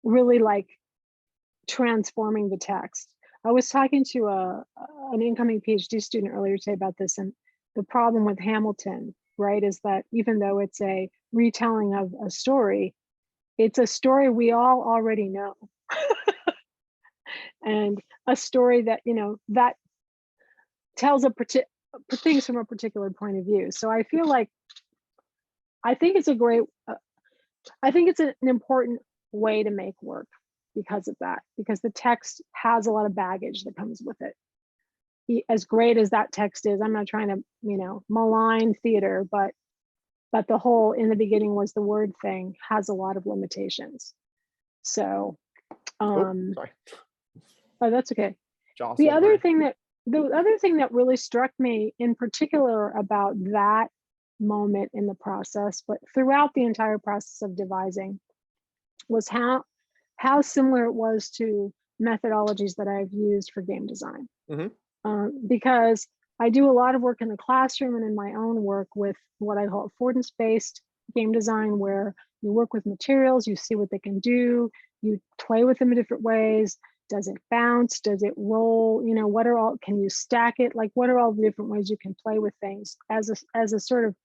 really like transforming the text. I was talking to an incoming PhD student earlier today about this, and the problem with Hamilton, right, is that even though it's a retelling of a story, it's a story we all already know. And a story that, that tells things from a particular point of view. So I feel like, I think it's an important way to make work because of that, because the text has a lot of baggage that comes with it. As great as that text is, I'm not trying to, malign theater, but the whole "in the beginning was the word" thing has a lot of limitations. So,
Sorry.
oh, that's okay.
Jocelyn,
The other thing that really struck me in particular about that moment in the process, but throughout the entire process of devising, was how similar it was to methodologies that I've used for game design. Because I do a lot of work in the classroom and in my own work with what I call affordance-based game design, where you work with materials, you see what they can do, you play with them in different ways. Does it bounce? Does it roll? Can you stack it? Like, what are all the different ways you can play with things as a sort of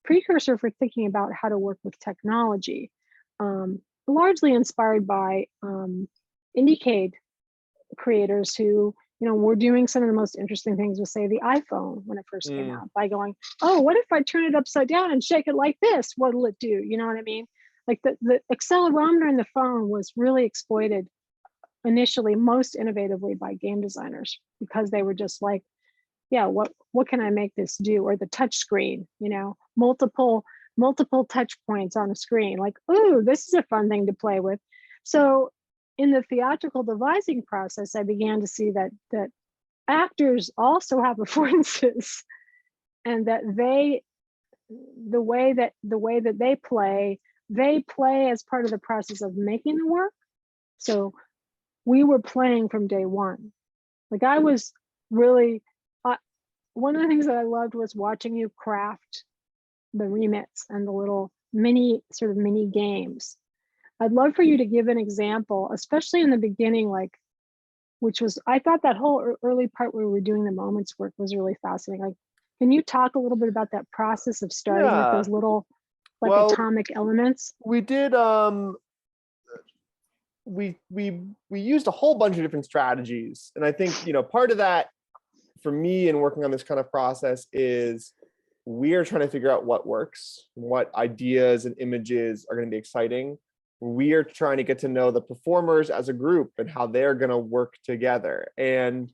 precursor for thinking about how to work with technology, largely inspired by IndieCade creators who, were doing some of the most interesting things with, say, the iPhone when it first came out, by going, oh, what if I turn it upside down and shake it like this? What'll it do? You know what I mean? Like the accelerometer in the phone was really exploited initially most innovatively by game designers, because they were just like, yeah, what can I make this do? Or the touch screen, multiple touch points on a screen, like, ooh, this is a fun thing to play with. So in the theatrical devising process, I began to see that actors also have affordances, and that the way that they play as part of the process of making the work. So we were playing from day one. Like, I was really, one of the things that I loved was watching you craft the remits and the little mini games. I'd love for you to give an example, especially in the beginning, like, which was, I thought that whole early part where we were doing the moments work was really fascinating. Like, can you talk a little bit about that process of starting with those little, like, atomic elements?
We did, we used a whole bunch of different strategies. And I think, part of that for me in working on this kind of process is we are trying to figure out what works, what ideas and images are going to be exciting. We are trying to get to know the performers as a group and how they're going to work together. And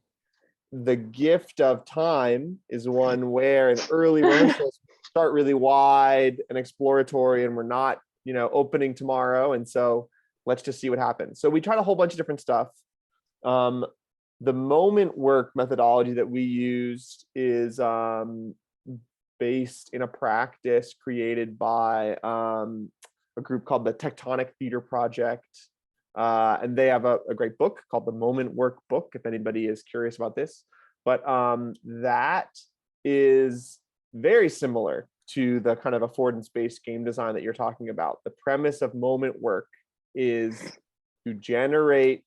the gift of time is one where in early rehearsals start really wide and exploratory, and we're not, opening tomorrow. And so let's just see what happens. So we tried a whole bunch of different stuff. The moment work methodology that we used is based in a practice created by a group called the Tectonic Theater Project. And they have a great book called the Moment Work Book, if anybody is curious about this. But that is very similar to the kind of affordance-based game design that you're talking about. The premise of moment work is to generate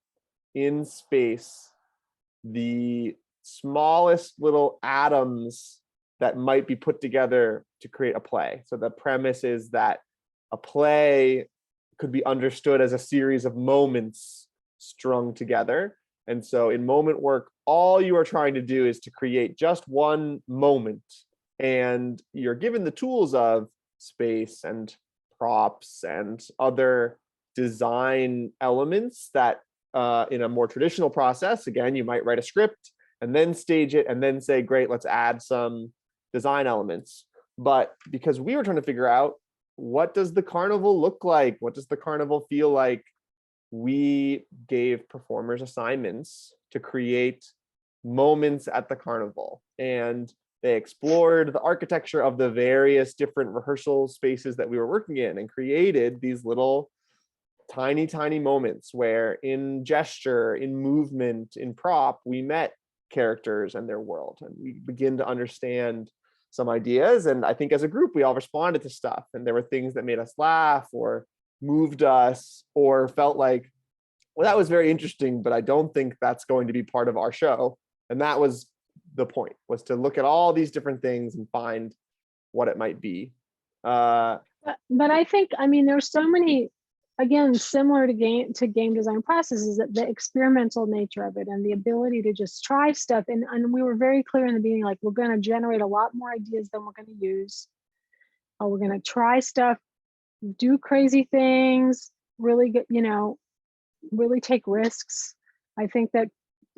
in space the smallest little atoms that might be put together to create a play. So the premise is that a play could be understood as a series of moments strung together. And so in moment work, all you are trying to do is to create just one moment. And you're given the tools of space and props and other design elements that in a more traditional process, again, you might write a script and then stage it and then say, great, let's add some design elements. But because we were trying to figure out, what does the carnival look like? What does the carnival feel like? We gave performers assignments to create moments at the carnival. And they explored the architecture of the various different rehearsal spaces that we were working in and created these little tiny, tiny moments where in gesture, in movement, in prop, we met characters and their world. And we begin to understand some ideas. And I think as a group, we all responded to stuff. And there were things that made us laugh or moved us or felt like, well, that was very interesting, but I don't think that's going to be part of our show. And that was the point, was to look at all these different things and find what it might be.
But I think, I mean, there's so many, again, similar to game design processes, that the experimental nature of it and the ability to just try stuff. And we were very clear in the beginning, like, we're going to generate a lot more ideas than we're going to use. We're going to try stuff, do crazy things, really get, really take risks. I think that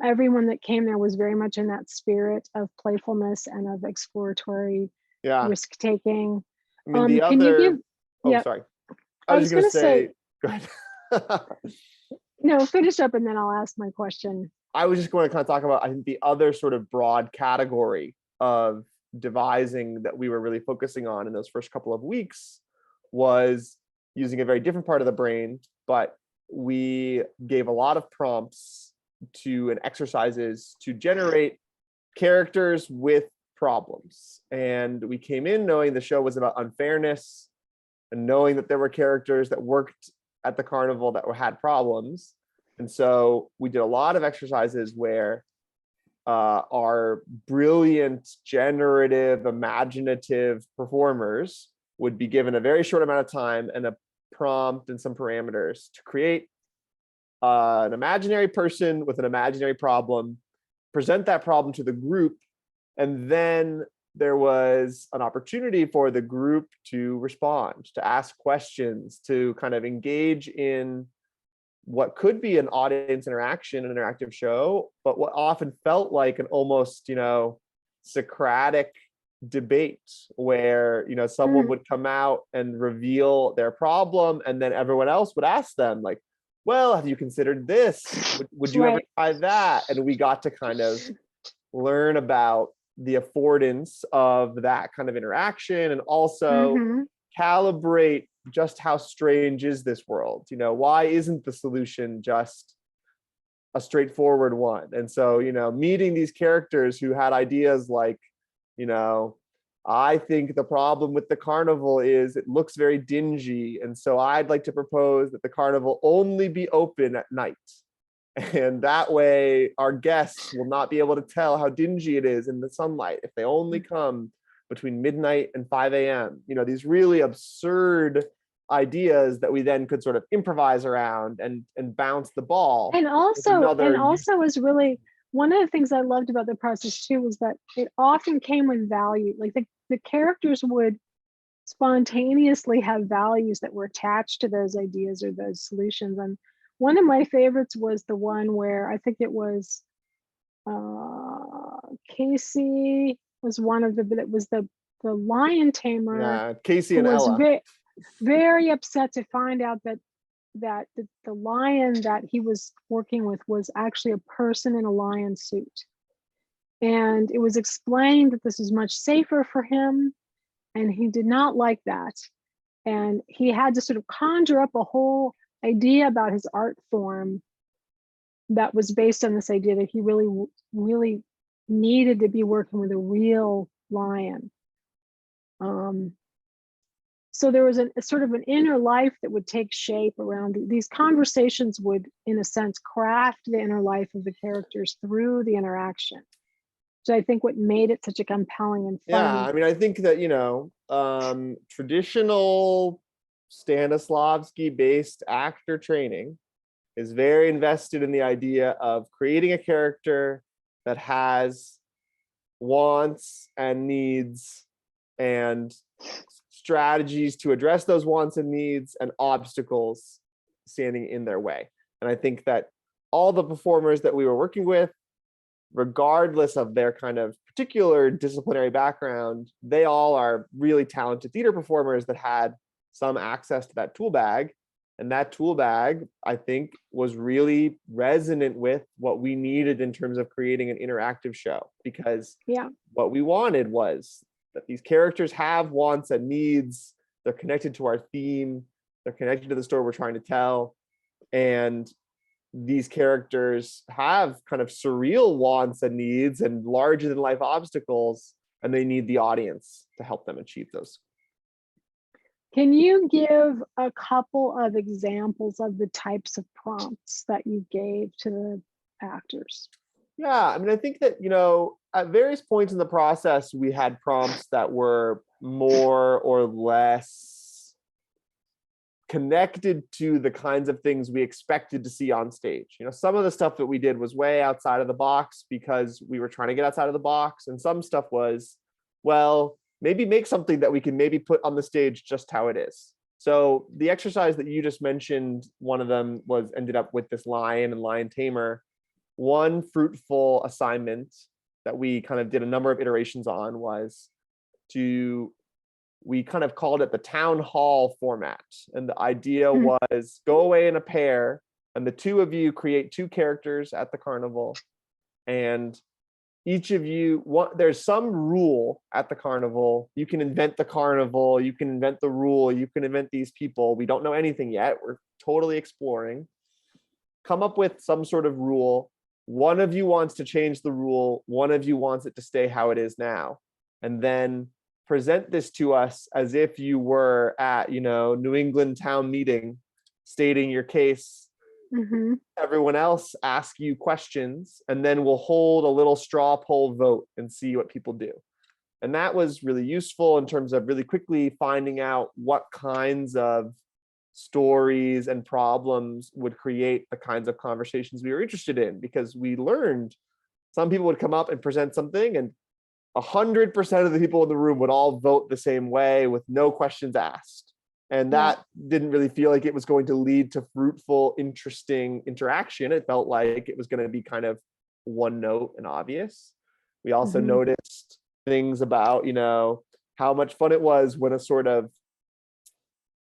everyone that came there was very much in that spirit of playfulness and of exploratory risk taking.
I mean, the
can
other,
you give,
sorry.
I was going to say,
go ahead.
No, finish up and then I'll ask my question.
I was just going to kind of talk about, I think, the other sort of broad category of devising that we were really focusing on in those first couple of weeks was using a very different part of the brain, but we gave a lot of prompts to and exercises to generate characters with problems. And we came in knowing the show was about unfairness and knowing that there were characters that worked at the carnival that had problems. And so we did a lot of exercises where our brilliant, generative, imaginative performers would be given a very short amount of time and a prompt and some parameters to create an imaginary person with an imaginary problem, present that problem to the group, and then there was an opportunity for the group to respond, to ask questions, to kind of engage in what could be an audience interaction, an interactive show, but what often felt like an almost, Socratic debate where, someone would come out and reveal their problem, and then everyone else would ask them, like, well, have you considered this? Would you ever try that? And we got to kind of learn about the affordance of that kind of interaction and also calibrate just how strange is this world? Why isn't the solution just a straightforward one? And so, meeting these characters who had ideas like, I think the problem with the carnival is it looks very dingy. And so I'd like to propose that the carnival only be open at night. And that way our guests will not be able to tell how dingy it is in the sunlight if they only come between midnight and 5 a.m. These really absurd ideas that we then could sort of improvise around and bounce the ball.
And also was really, one of the things I loved about the process too was that it often came with value. Like the characters would spontaneously have values that were attached to those ideas or those solutions. And one of my favorites was the one where I think it was Casey was one of it was the lion tamer.
Yeah, Casey and Ella.
Very, very upset to find out that the lion that he was working with was actually a person in a lion suit. And it was explained that this was much safer for him, and he did not like that. And he had to sort of conjure up a whole idea about his art form that was based on this idea that he really, really needed to be working with a real lion. So there was a sort of an inner life that would take shape around these conversations would, in a sense, craft the inner life of the characters through the interaction. So I think what made it such a compelling and
Yeah,
fun.
I mean, I think that, traditional Stanislavski-based actor training is very invested in the idea of creating a character that has wants and needs and strategies to address those wants and needs and obstacles standing in their way. And I think that all the performers that we were working with, regardless of their kind of particular disciplinary background, they all are really talented theater performers that had some access to that tool bag. And that tool bag, I think, was really resonant with what we needed in terms of creating an interactive show, because what we wanted was that these characters have wants and needs. They're connected to our theme. They're connected to the story we're trying to tell. And these characters have kind of surreal wants and needs and larger than life obstacles, and they need the audience to help them achieve those.
Can you give a couple of examples of the types of prompts that you gave to the actors?
Yeah, I mean, I think that, at various points in the process, we had prompts that were more or less connected to the kinds of things we expected to see on stage. Some of the stuff that we did was way outside of the box because we were trying to get outside of the box. And some stuff was, well, maybe make something that we can maybe put on the stage just how it is. So the exercise that you just mentioned, one of them ended up with this lion and lion tamer. One fruitful assignment that we kind of did a number of iterations on was we kind of called it the town hall format. And the idea was go away in a pair, and the two of you create two characters at the carnival. And each of you, there's some rule at the carnival. You can invent the carnival, you can invent the rule, you can invent these people. We don't know anything yet. We're totally exploring. Come up with some sort of rule. One of you wants to change the rule. One of you wants it to stay how it is now. And then present this to us as if you were at, New England town meeting, stating your case. Everyone else ask you questions, and then we'll hold a little straw poll vote and see what people do. And that was really useful in terms of really quickly finding out what kinds of stories and problems would create the kinds of conversations we were interested in, because we learned some people would come up and present something and 100% of the people in the room would all vote the same way with no questions asked. And that didn't really feel like it was going to lead to fruitful, interesting interaction. It felt like it was going to be kind of one note and obvious. We also noticed things about, how much fun it was when a sort of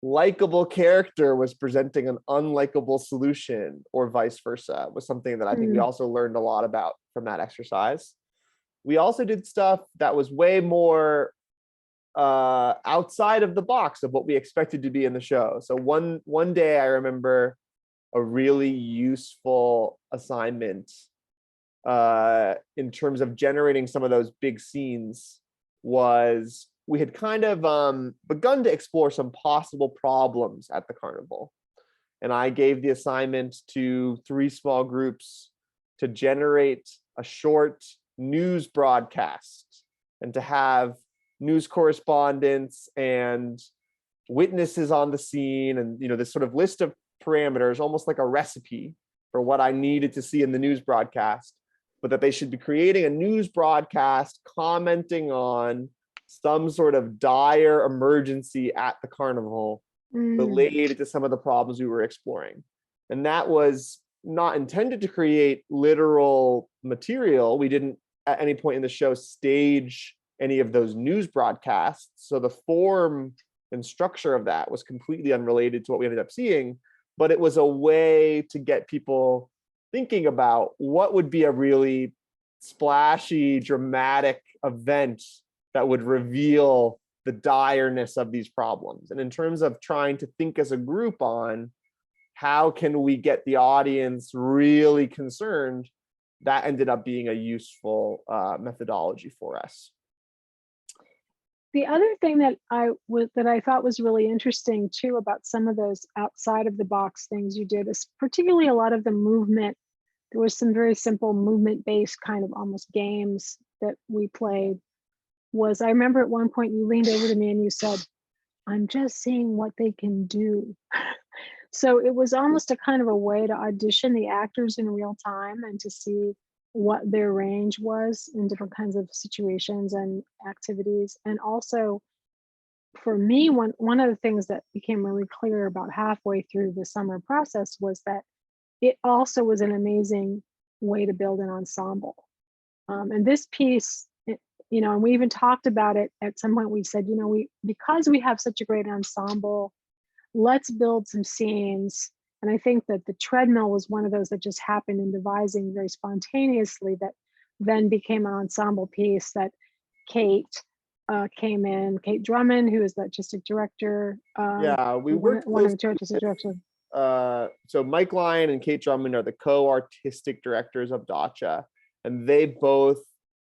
likable character was presenting an unlikable solution, or vice versa, was something that I think we also learned a lot about from that exercise. We also did stuff that was way more outside of the box of what we expected to be in the show. So one day I remember a really useful assignment in terms of generating some of those big scenes was we had kind of begun to explore some possible problems at the carnival. And I gave the assignment to 3 small groups to generate a short news broadcast and to have news correspondents and witnesses on the scene, and this sort of list of parameters, almost like a recipe for what I needed to see in the news broadcast, but that they should be creating a news broadcast commenting on some sort of dire emergency at the carnival related to some of the problems we were exploring. And that was not intended to create literal material. We didn't at any point in the show stage any of those news broadcasts. So the form and structure of that was completely unrelated to what we ended up seeing, but it was a way to get people thinking about what would be a really splashy, dramatic event that would reveal the direness of these problems. And in terms of trying to think as a group on how can we get the audience really concerned, that ended up being a useful methodology for us.
The other thing that I thought was really interesting too about some of those outside of the box things you did is particularly a lot of the movement. There was some very simple movement based kind of almost games that we played. Was I remember at one point you leaned over to me and you said, "I'm just seeing what they can do." So it was almost a kind of a way to audition the actors in real time and to see what their range was in different kinds of situations and activities. And also for me, one of the things that became really clear about halfway through the summer process was that it also was an amazing way to build an ensemble. And this piece, and we even talked about it at some point. We said, because we have such a great ensemble, let's build some scenes. And I think that the treadmill was one of those that just happened in devising very spontaneously that then became an ensemble piece that Kate came in, Kate Drummond, who is the artistic director.
Yeah, we
one
worked
of the two
closely
artistic directors.
so Mike Lyon and Kate Drummond are the co-artistic directors of Dacha, and they both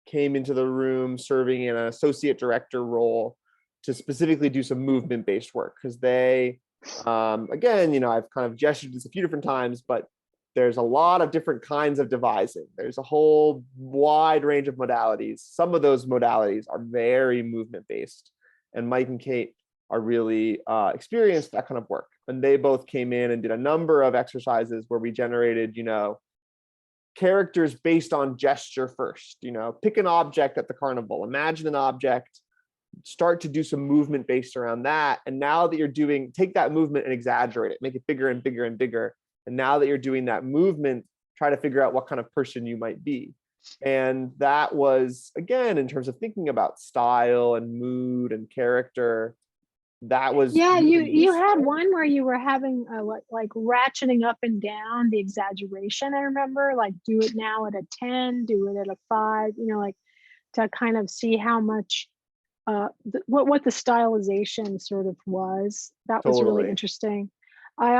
came into the room serving in an associate director role to specifically do some movement-based work, because they, again, I've kind of gestured this a few different times, but there's a lot of different kinds of devising. There's a whole wide range of modalities. Some of those modalities are very movement-based, and Mike and Kate are really experienced that kind of work. And they both came in and did a number of exercises where we generated, characters based on gesture first. Pick an object at the carnival, imagine an object, start to do some movement based around that. And now that you're take that movement and exaggerate it, make it bigger and bigger and bigger. And now that you're doing that movement, try to figure out what kind of person you might be. And that was, again, in terms of thinking about style and mood and character, that was
Yeah,
really
you had
useful.
one where you were having like ratcheting up and down the exaggeration. I remember, like, do it now at a 10, do it at a 5, like to kind of see how much what the stylization sort of was. That was really
Totally.
interesting. I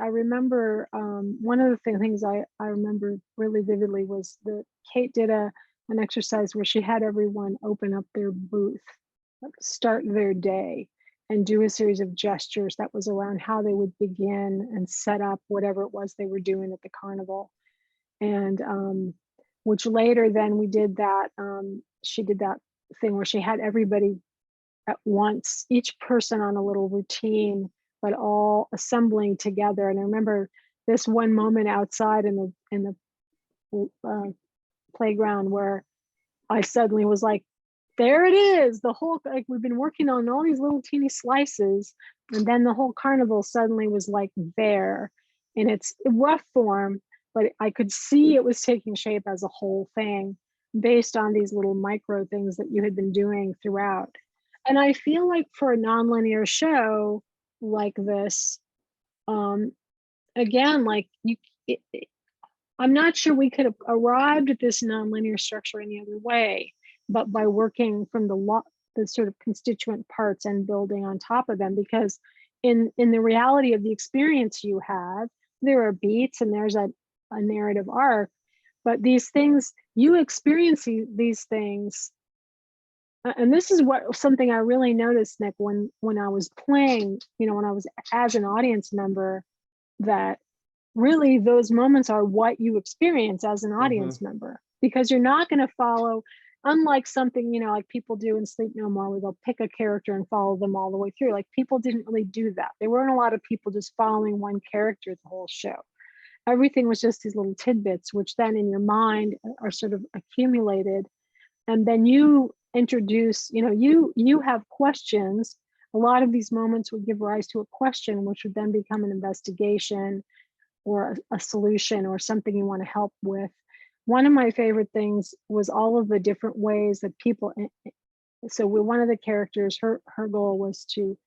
remember one of the things I remember really vividly was that Kate did an exercise where she had everyone open up their booth, like start their day, and do a series of gestures that was around how they would begin and set up whatever it was they were doing at the carnival. And which later then we did that, she did that thing where she had everybody at once, each person on a little routine, but all assembling together. And I remember this one moment outside in the playground where I suddenly was like, there it is, the whole, like, we've been working on all these little teeny slices, and then the whole carnival suddenly was like there in its rough form, but I could see it was taking shape as a whole thing based on these little micro things that you had been doing throughout. And I feel like for a nonlinear show like this, again, like I'm not sure we could have arrived at this nonlinear structure any other way, but by working from the sort of constituent parts and building on top of them. Because in the reality of the experience you have, there are beats and there's a narrative arc, but these things, you experience these things. And this is something I really noticed, Nick, when I was playing, when I was as an audience member, that really those moments are what you experience as an audience member, because you're not going to follow, unlike something, like people do in Sleep No More, where they'll pick a character and follow them all the way through. Like, people didn't really do that. There weren't a lot of people just following one character the whole show. Everything was just these little tidbits, which then in your mind are sort of accumulated. And then you introduce, you have questions. A lot of these moments would give rise to a question, which would then become an investigation or a solution or something you want to help with. One of my favorite things was all of the different ways that people, so one of the characters, her goal was to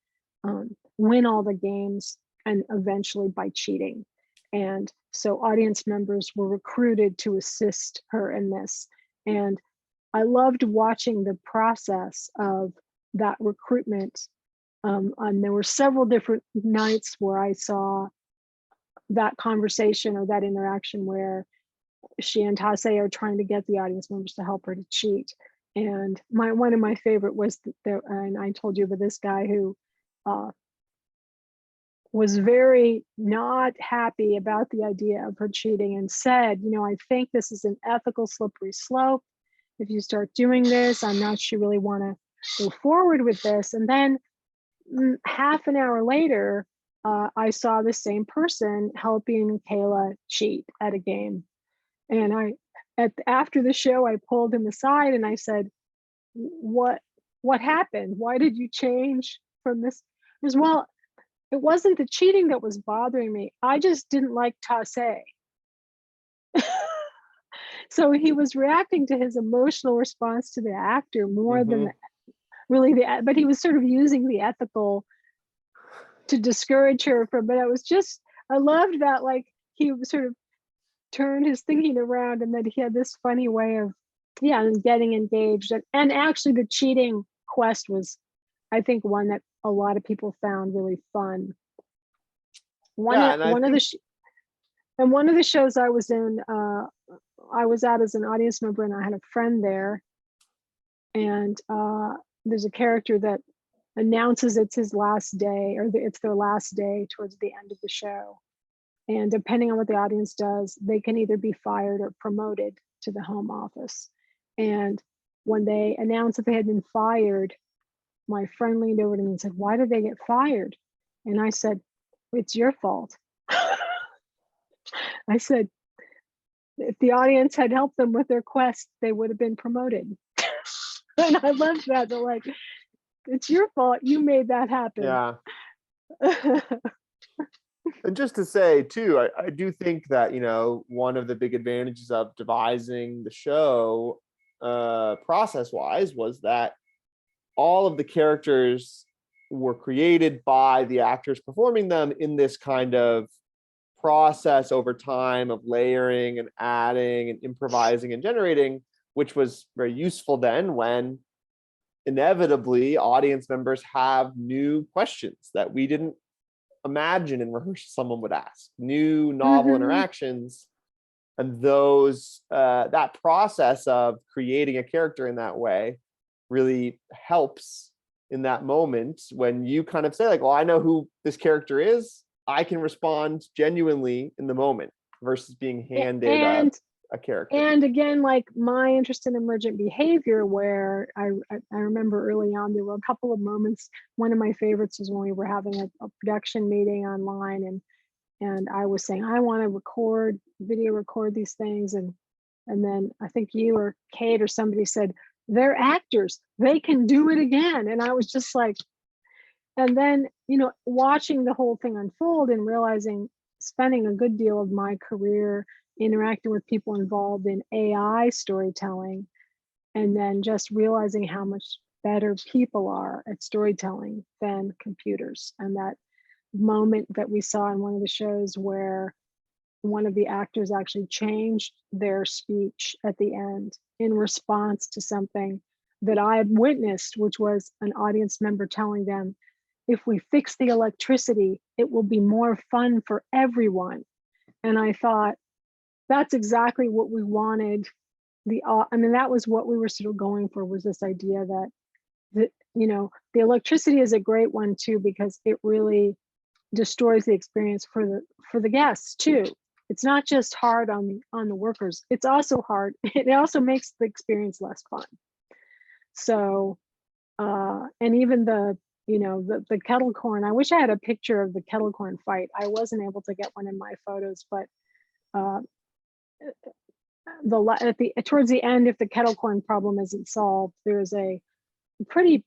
win all the games, and eventually by cheating. And so audience members were recruited to assist her in this. And I loved watching the process of that recruitment. And there were several different nights where I saw that conversation or that interaction where she and Tase are trying to get the audience members to help her to cheat. And one of my favorite was there, and I told you about this guy who uh, was very not happy about the idea of her cheating and said, I think this is an ethical slippery slope. If you start doing this, I'm not sure you really want to go forward with this. And then half an hour later, I saw the same person helping Kayla cheat at a game. And after the show, I pulled him aside and I said, what happened? Why did you change from this? As well, it wasn't the cheating that was bothering me. I just didn't like Tassé. So he was reacting to his emotional response to the actor more than really but he was sort of using the ethical to discourage her from, but I loved that, like, he sort of turned his thinking around and that he had this funny way of, getting engaged. And actually the cheating quest was, I think, one that a lot of people found really fun. One of the shows I was in, I was out as an audience member and I had a friend there, and there's a character that announces it's his last day, or it's their last day towards the end of the show. And depending on what the audience does, they can either be fired or promoted to the home office. And when they announced that they had been fired, my friend leaned over to me and said, "Why did they get fired?" And I said, "It's your fault." I said, if the audience had helped them with their quest, they would have been promoted. And I loved that. They're like, it's your fault. You made that happen.
Yeah. And just to say too, I do think that, one of the big advantages of devising the show process-wise was that all of the characters were created by the actors performing them in this kind of process over time of layering and adding and improvising and generating, which was very useful then when inevitably audience members have new questions that we didn't imagine in rehearsal someone would ask, new novel interactions. And those that process of creating a character in that way really helps in that moment when you kind of say, like, well, I know who this character is. I can respond genuinely in the moment versus being handed a character.
And again, like my interest in emergent behavior, where I remember early on, there were a couple of moments. One of my favorites was when we were having a production meeting online, and I was saying, I want to video record these things. And then I think you or Kate or somebody said, they're actors, they can do it again. And I was just like, and then, watching the whole thing unfold and realizing, spending a good deal of my career interacting with people involved in AI storytelling, and then just realizing how much better people are at storytelling than computers. And that moment that we saw in one of the shows where one of the actors actually changed their speech at the end in response to something that I had witnessed, which was an audience member telling them, if we fix the electricity, it will be more fun for everyone. And I thought, that's exactly what we wanted. That was what we were sort of going for, was this idea that the electricity is a great one too, because it really destroys the experience for the guests too. It's not just hard on the workers, it's also hard. It also makes the experience less fun. So and even the kettle corn, I wish I had a picture of the kettle corn fight. I wasn't able to get one in my photos, but towards the end, if the kettle corn problem isn't solved, there's a pretty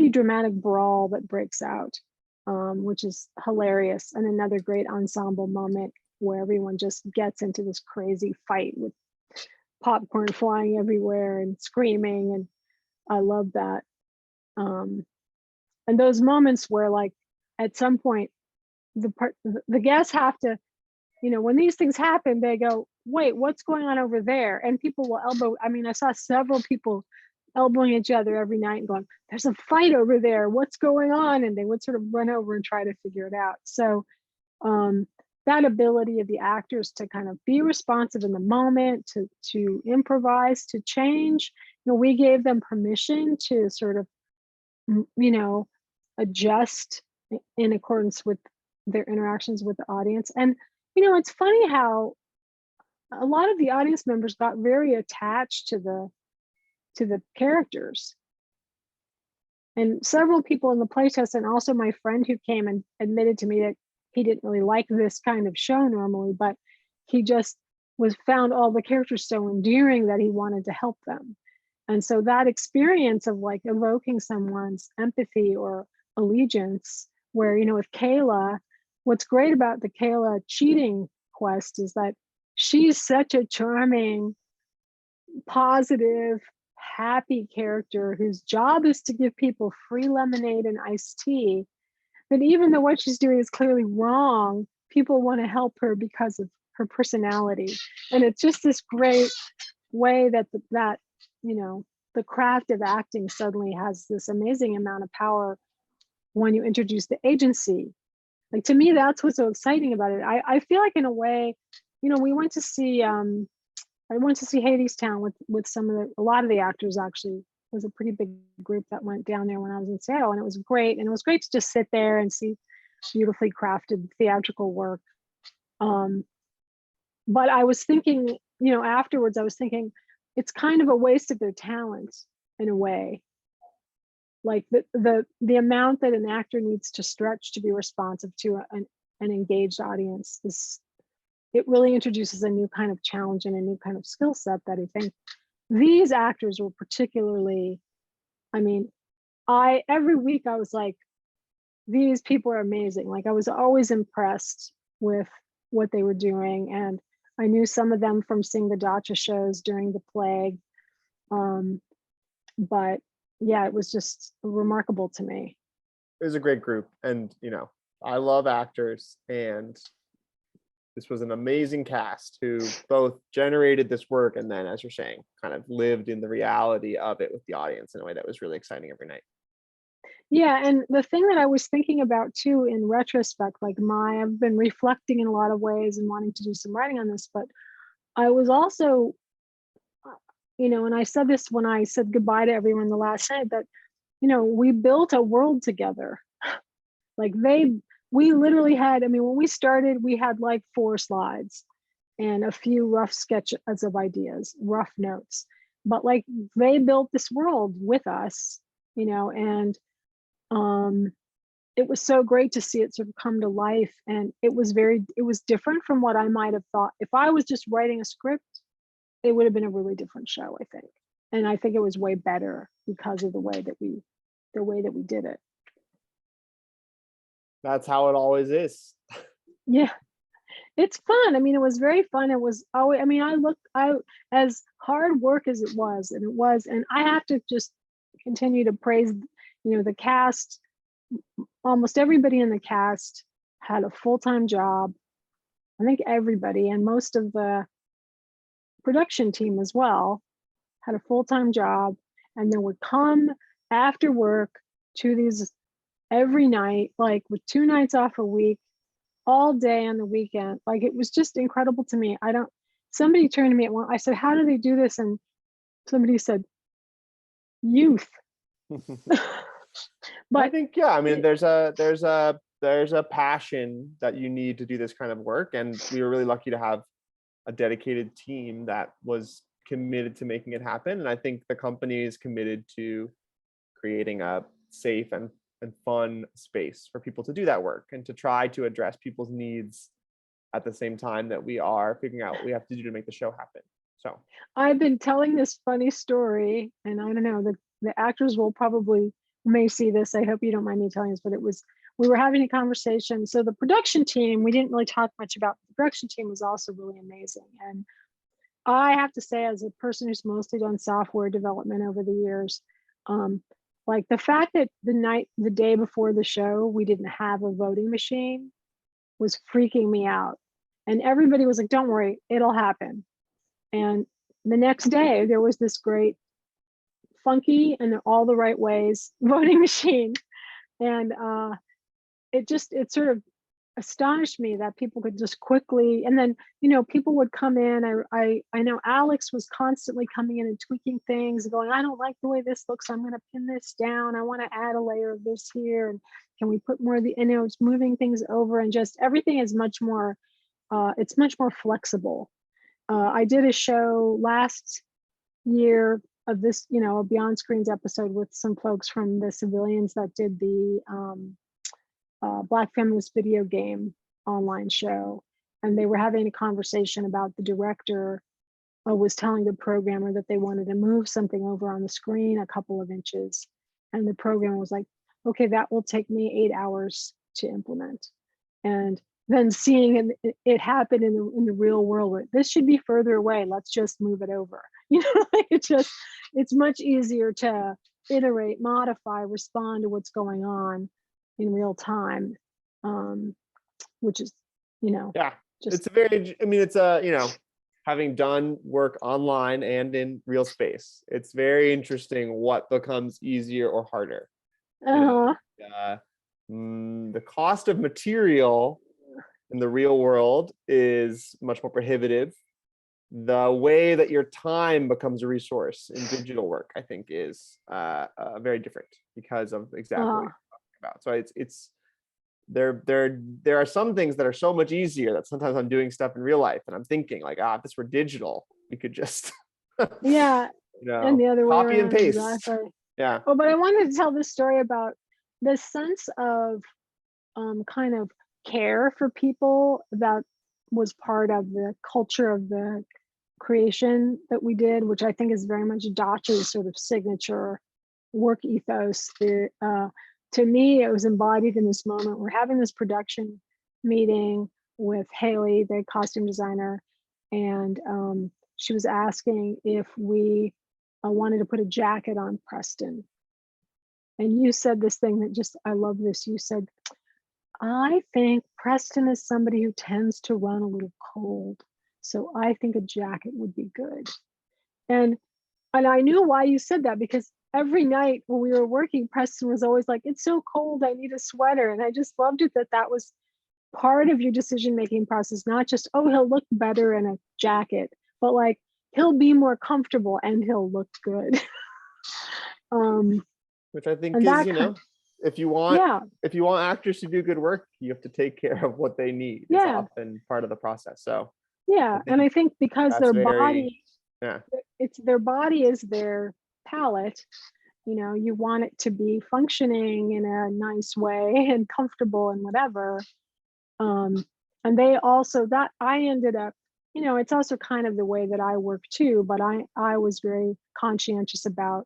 dramatic brawl that breaks out, which is hilarious, and another great ensemble moment where everyone just gets into this crazy fight with popcorn flying everywhere and screaming, and I love that. And those moments where, like, at some point the guests have to, when these things happen, they go, wait, what's going on over there? And people will elbow. I saw several people elbowing each other every night and going, there's a fight over there, what's going on? And they would sort of run over and try to figure it out. So that ability of the actors to kind of be responsive in the moment, to improvise, to change, we gave them permission to sort of, adjust in accordance with their interactions with the audience. And, it's funny how a lot of the audience members got very attached to the characters. And several people in the playtest, and also my friend who came and admitted to me that he didn't really like this kind of show normally, but he just found all the characters so endearing that he wanted to help them. And so that experience of like evoking someone's empathy or allegiance, where, with Kayla, what's great about the Kayla cheating quest is that she's such a charming, positive, happy character whose job is to give people free lemonade and iced tea. That even though what she's doing is clearly wrong, people want to help her because of her personality. And it's just this great way that the craft of acting suddenly has this amazing amount of power when you introduce the agency. Like, to me, that's what's so exciting about it. I feel like, in a way, we went to see I went to see Hadestown with a lot of the actors. Actually, it was a pretty big group that went down there when I was in Seattle, and it was great. And it was great to just sit there and see beautifully crafted theatrical work. But I was thinking, afterwards, I was thinking it's kind of a waste of their talent in a way. Like the amount that an actor needs to stretch to be responsive to an engaged audience it really introduces a new kind of challenge and a new kind of skill set that I think these actors were particularly, every week I was like, these people are amazing. Like, I was always impressed with what they were doing. And I knew some of them from seeing the Dacha shows during the plague. But yeah, it was just remarkable to me.
It was a great group. And, I love actors, and this was an amazing cast who both generated this work and then, as you're saying, kind of lived in the reality of it with the audience in a way that was really exciting every night.
Yeah, and the thing that I was thinking about too, in retrospect, like I've been reflecting in a lot of ways and wanting to do some writing on this, but I was also, and I said this when I said goodbye to everyone the last night, that, we built a world together. Like we literally had, when we started, we had like 4 slides and a few rough sketches of ideas, rough notes, but like they built this world with us, and it was so great to see it sort of come to life. And it was different from what I might have thought. If I was just writing a script, it would have been a really different show, I think. And I think it was way better because of the way that we did it.
That's how it always is.
Yeah, it's fun. It was very fun. It was always, I as hard work as it was, and I have to just continue to praise, the cast. Almost everybody in the cast had a full-time job. I think everybody, and most of the production team as well, had a full-time job, and then would come after work to these every night, like with 2 nights off a week, all day on the weekend. Like, it was just incredible to me. Somebody turned to me at one, I said, how do they do this? And somebody said, youth. But
I think, yeah, there's a passion that you need to do this kind of work. And we were really lucky to have a dedicated team that was committed to making it happen. And I think the company is committed to creating a safe and fun space for people to do that work and to try to address people's needs at the same time that we are figuring out what we have to do to make the show happen. So
I've been telling this funny story, and I don't know, the actors may see this. I hope you don't mind me telling this, but we were having a conversation. So the production team, we didn't really talk much about. The production team was also really amazing. And I have to say, as a person who's mostly done software development over the years, like the fact that the day before the show, we didn't have a voting machine was freaking me out. And everybody was like, don't worry, it'll happen. And the next day there was this great funky and all the right ways voting machine. And it sort of astonished me that people could just quickly, and then, people would come in. I know Alex was constantly coming in and tweaking things, going, I don't like the way this looks, I'm going to pin this down, I want to add a layer of this here, and can we put more of the, it's moving things over, and just everything is much more, it's much more flexible. I did a show last year of this, a Beyond Screens episode with some folks from the Civilians that did the Black feminist video game online show, and they were having a conversation about the director was telling the programmer that they wanted to move something over on the screen a couple of inches, and the programmer was like, okay, that will take me 8 hours to implement. And then seeing it happen in the real world, where this should be further away, let's just move it over. Like it's much easier to iterate, modify, respond to what's going on in real time, which is,
Yeah,
just,
it's a very, I mean, it's a, having done work online and in real space, it's very interesting what becomes easier or harder. The cost of material in the real world is much more prohibitive. The way that your time becomes a resource in digital work, I think, is very different because of exactly what you're talking about. So it's there are some things that are so much easier that sometimes I'm doing stuff in real life and I'm thinking like, if this were digital, we could just
yeah, and the other way
copy and
around,
paste.
exactly.
Yeah.
Oh, but I wanted to tell this story about the sense of kind of care for people that was part of the culture of the creation that we did, which I think is very much Dacha's sort of signature work ethos. To me, it was embodied in this moment. We're having this production meeting with Haley, the costume designer, and she was asking if we wanted to put a jacket on Preston. And you said this thing that just, I love this. You said, I think Preston is somebody who tends to run a little cold, so I think a jacket would be good. And I knew why you said that, because every night when we were working, Preston was always like, it's so cold, I need a sweater. And I just loved it that was part of your decision-making process, not just, oh, he'll look better in a jacket, but like, he'll be more comfortable and he'll look good.
Which I think is, if you want actors to do good work, you have to take care of what they need. It's often part of the process. So
and I think because their body, their body is their palette, you want it to be functioning in a nice way and comfortable and whatever. And they also, that I ended up, it's also kind of the way that I work too, but I was very conscientious about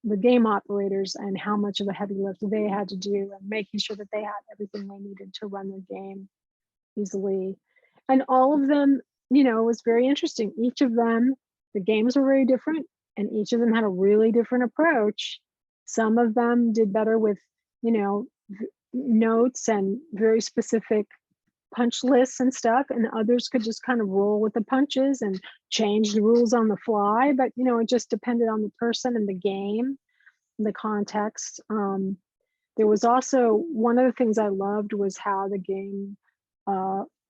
the game operators and how much of a heavy lift they had to do, and making sure that they had everything they needed to run their game easily. And all of them, it was very interesting. Each of them, the games were very different, and each of them had a really different approach. Some of them did better with, notes and very specific punch lists and stuff, and others could just kind of roll with the punches and change the rules on the fly. But it just depended on the person and the game, the context. There was also, one of the things I loved was how the game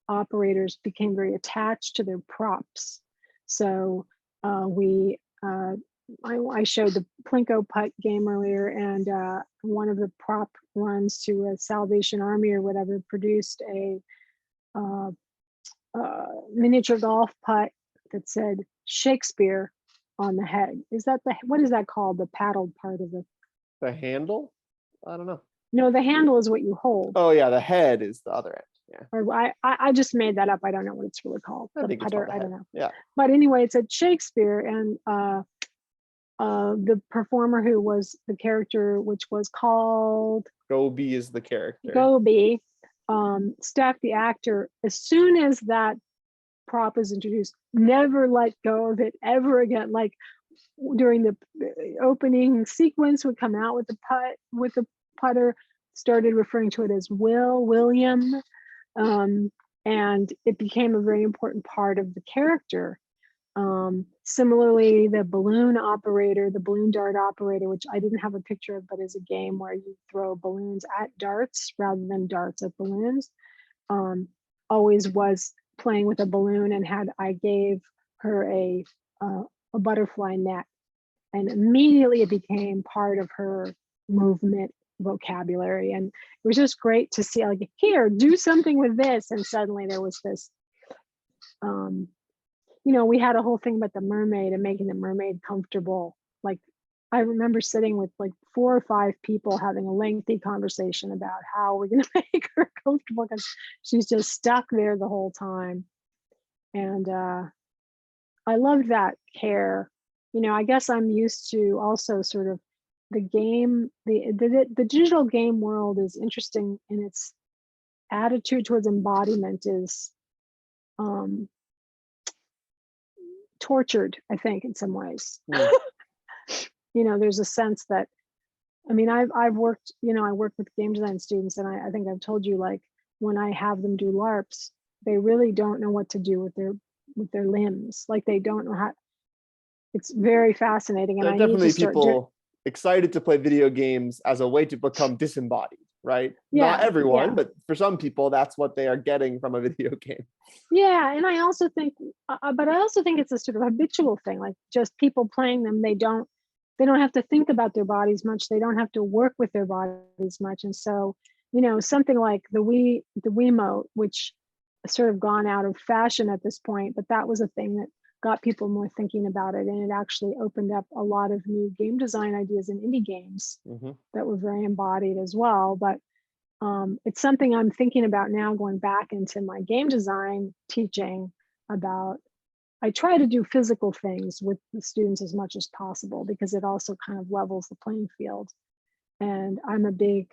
operators became very attached to their props. So I showed the Plinko putt game earlier, and one of the prop runs to a Salvation Army or whatever produced a miniature golf putt that said Shakespeare on the head. What is that called? The paddled part of
the handle? I don't know.
No, the handle is what you hold.
Oh yeah, the head is the other end. Yeah.
Or I just made that up. I don't know what it's really called.
I think
putter,
it's called
I don't know.
Yeah.
But anyway, it said Shakespeare, and the performer who was the character, which was called
Goby, is the character.
Goby. Stack, the actor, as soon as that prop is introduced, never let go of it ever again. Like during the opening sequence, would come out with the putter, started referring to it as William, and it became a very important part of the character. Similarly, the balloon dart operator, which I didn't have a picture of, but is a game where you throw balloons at darts rather than darts at balloons. always was playing with a balloon, and I gave her a butterfly net, and immediately it became part of her movement vocabulary. And it was just great to see, like, here, do something with this. And suddenly there was this, we had a whole thing about the mermaid and making the mermaid comfortable. Like, I remember sitting with like 4 or 5 people having a lengthy conversation about how we're going to make her comfortable, because she's just stuck there the whole time. And I loved that care. I guess I'm used to also sort of the game, the digital game world is interesting in its attitude towards embodiment is tortured, I think, in some ways. There's a sense that, I've worked, I work with game design students, and I think I've told you, like, when I have them do LARPs, they really don't know what to do with their limbs. Like, they don't know how. It's very fascinating. And
there are definitely people excited to play video games as a way to become disembodied, right?
Yeah,
not everyone, but for some people, that's what they are getting from a video game.
Yeah, and I also think, it's a sort of habitual thing. Like, just people playing them, they don't have to think about their bodies much. They don't have to work with their bodies much. And so, something like the Wiimote, which has sort of gone out of fashion at this point, but that was a thing that got people more thinking about it. And it actually opened up a lot of new game design ideas in indie games that were very embodied as well. But it's something I'm thinking about now, going back into my game design teaching about. I try to do physical things with the students as much as possible, because it also kind of levels the playing field. And I'm a big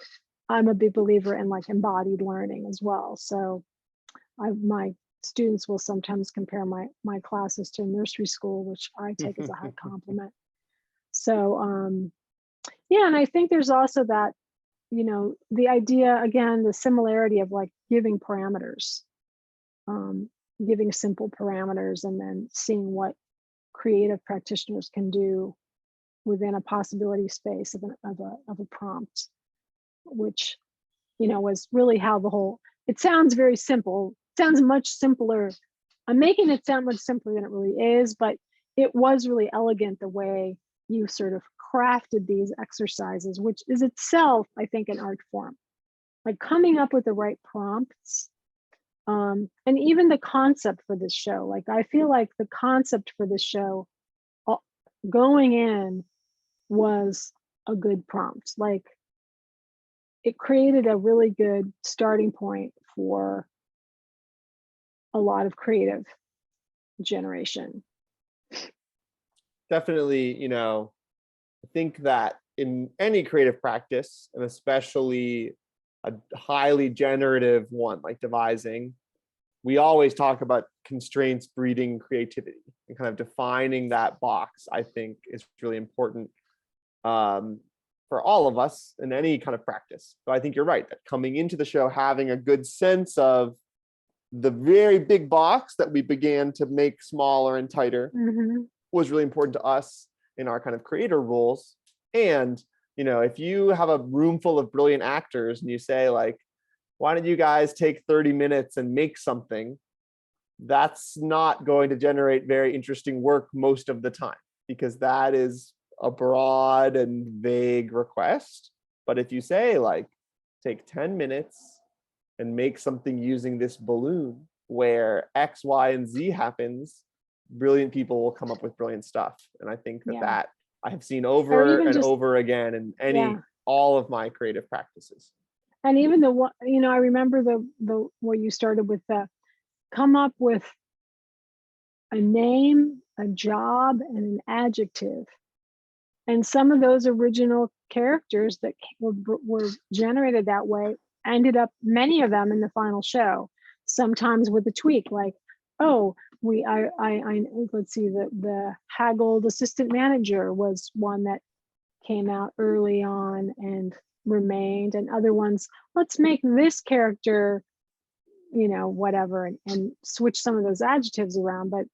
believer in, like, embodied learning as well. So my students will sometimes compare my classes to nursery school, which I take as a high compliment. So yeah, and I think there's also that, the idea, again, the similarity of, like, giving parameters, giving simple parameters, and then seeing what creative practitioners can do within a possibility space of a prompt, which, was really how the whole. It sounds very simple. It sounds much simpler. I'm making it sound much simpler than it really is, but it was really elegant the way you sort of crafted these exercises, which is itself, I think, an art form. Like, coming up with the right prompts. And even the concept for this show, like, I feel like the concept for this show going in was a good prompt. Like, it created a really good starting point for a lot of creative generation.
Definitely, I think that in any creative practice, and especially a highly generative one like devising, we always talk about constraints breeding creativity, and kind of defining that box, I think, is really important for all of us in any kind of practice. But I think you're right that coming into the show, having a good sense of the very big box that we began to make smaller and tighter was really important to us in our kind of creator roles. And, if you have a room full of brilliant actors and you say, like, why don't you guys take 30 minutes and make something? That's not going to generate very interesting work most of the time, because that is a broad and vague request. But if you say, like, take 10 minutes and make something using this balloon where X, Y, and Z happens, brilliant people will come up with brilliant stuff. And I think that I have seen over and over again in all of my creative practices.
And even I remember the where you started with the come up with a name, a job, and an adjective. And some of those original characters that were generated that way ended up, many of them, in the final show. Sometimes with a tweak, like, oh, let's see, the haggled assistant manager was one that came out early on and remained, and other ones, let's make this character, whatever, and switch some of those adjectives around. But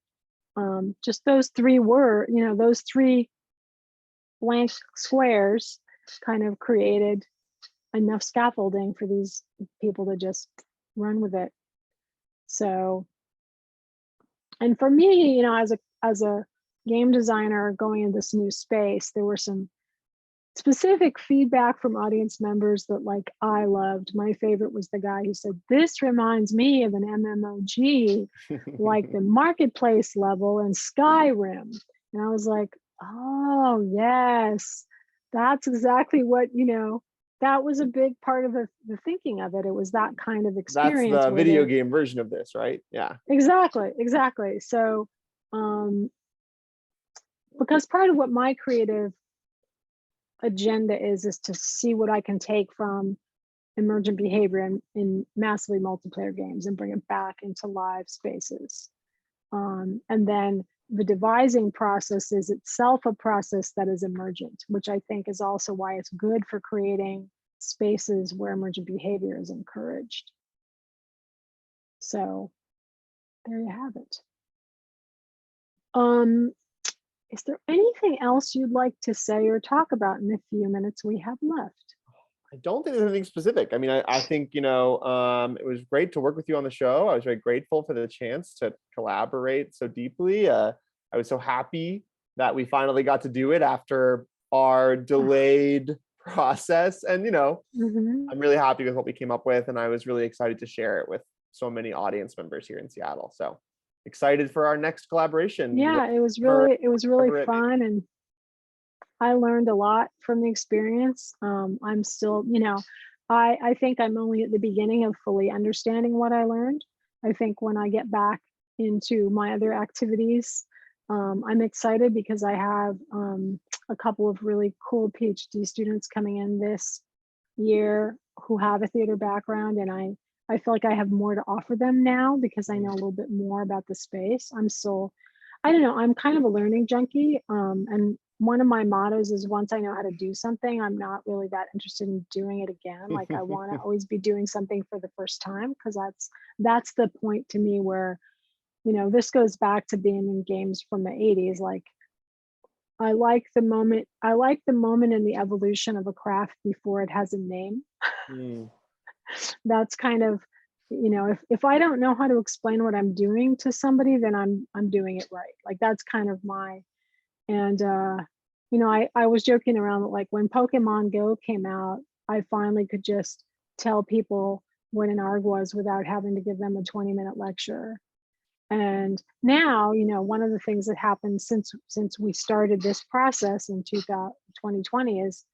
just those three those three blank squares kind of created enough scaffolding for these people to just run with it. So, and for me, as a game designer going into this new space, there were some specific feedback from audience members that like I loved. My favorite was the guy who said, "This reminds me of an MMOG, like the marketplace level in Skyrim." And I was like, "Oh yes, that's exactly what, that was a big part of the thinking of it. It was that kind of
That's
experience
the
where
video game version of this, right? Yeah.
exactly. So, because part of what my creative agenda is to see what I can take from emergent behavior in massively multiplayer games and bring it back into live spaces. And then the devising process is itself a process that is emergent, which I think is also why it's good for creating spaces where emergent behavior is encouraged. So there you have it. Is there anything else you'd like to say or talk about in the few minutes we have left?
I don't think there's anything specific. I mean, I think, it was great to work with you on the show. I was very grateful for the chance to collaborate so deeply. I was so happy that we finally got to do it after our delayed process. And, I'm really happy with what we came up with. And I was really excited to share it with so many audience members here in Seattle. So excited for our next collaboration.
Yeah, it was really fun, and I learned a lot from the experience. I'm still, I think I'm only at the beginning of fully understanding what I learned. I think when I get back into my other activities, I'm excited because I have a couple of really cool PhD students coming in this year who have a theater background, and I feel like I have more to offer them now because I know a little bit more about the space. I don't know, I'm kind of a learning junkie. And one of my mottos is once I know how to do something, I'm not really that interested in doing it again. Like I want to always be doing something for the first time, because that's the point to me where, this goes back to being in games from the 80s. Like I like the moment in the evolution of a craft before it has a name. That's kind of, if I don't know how to explain what I'm doing to somebody, then I'm doing it right. Like that's kind of my, and I was joking around that like when Pokemon Go came out, I finally could just tell people what an ARG was without having to give them a 20-minute lecture. And now, one of the things that happened since we started this process in 2020 is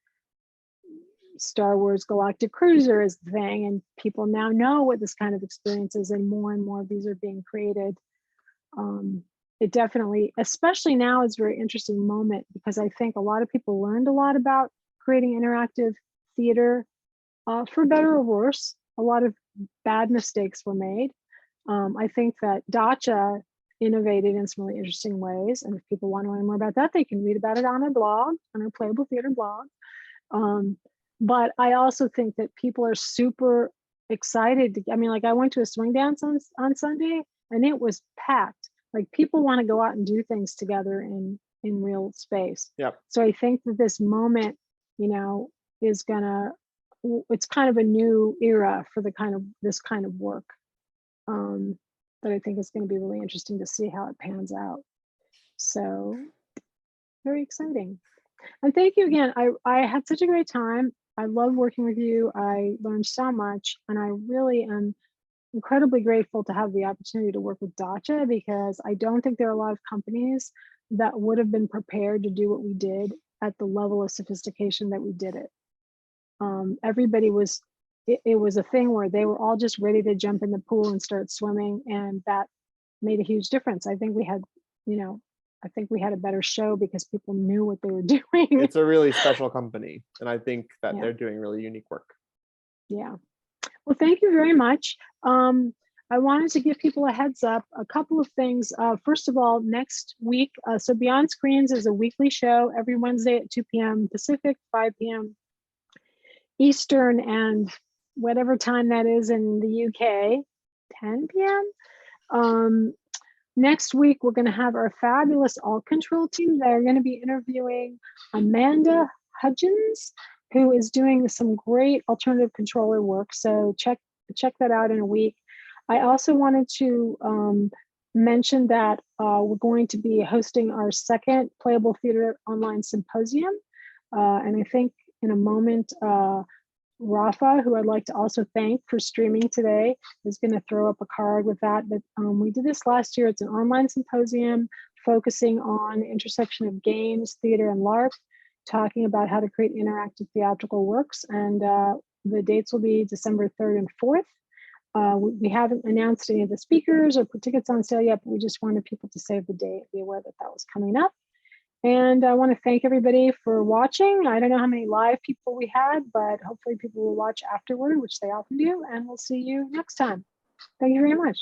Star Wars Galactic Cruiser is the thing, and people now know what this kind of experience is, and more of these are being created. It definitely, especially now, is a very interesting moment because I think a lot of people learned a lot about creating interactive theater, for better or worse. A lot of bad mistakes were made. I think that Dacha innovated in some really interesting ways, and if people want to learn more about that, they can read about it on our blog, on our Playable Theatre blog. But I also think that people are super excited. Like I went to a swing dance on Sunday and it was packed. Like people want to go out and do things together in real space.
Yep.
So I think that this moment, it's kind of a new era for this kind of work. That I think is going to be really interesting to see how it pans out. So very exciting. And thank you again. I had such a great time. I love working with you. I learned so much, and I really am incredibly grateful to have the opportunity to work with Dacha, because I don't think there are a lot of companies that would have been prepared to do what we did at the level of sophistication that we did it. Everybody was, it was a thing where they were all just ready to jump in the pool and start swimming, and that made a huge difference. I think we had, a better show because people knew what they were doing.
It's a really special company, and I think that
Yeah.
they're doing really unique work.
Yeah. Well, thank you very much. I wanted to give people a heads up, a couple of things. First of all, next week, so Beyond Screens is a weekly show every Wednesday at 2 p.m. Pacific, 5 p.m. Eastern, and whatever time that is in the UK, 10 p.m. Next week, we're going to have our fabulous All Control team. They're going to be interviewing Amanda Hudgens, who is doing some great alternative controller work. So check check that out in a week. I also wanted to mention that we're going to be hosting our second Playable Theatre online symposium. And I think in a moment, Rafa, who I'd like to also thank for streaming today, is going to throw up a card with that. But we did this last year. It's an online symposium focusing on the intersection of games, theater, and LARP, talking about how to create interactive theatrical works. And the dates will be December 3rd and 4th. We haven't announced any of the speakers or put tickets on sale yet, but we just wanted people to save the date, be aware that that was coming up. And I want to thank everybody for watching. I don't know how many live people we had, but hopefully people will watch afterward, which they often do. And we'll see you next time. Thank you very much.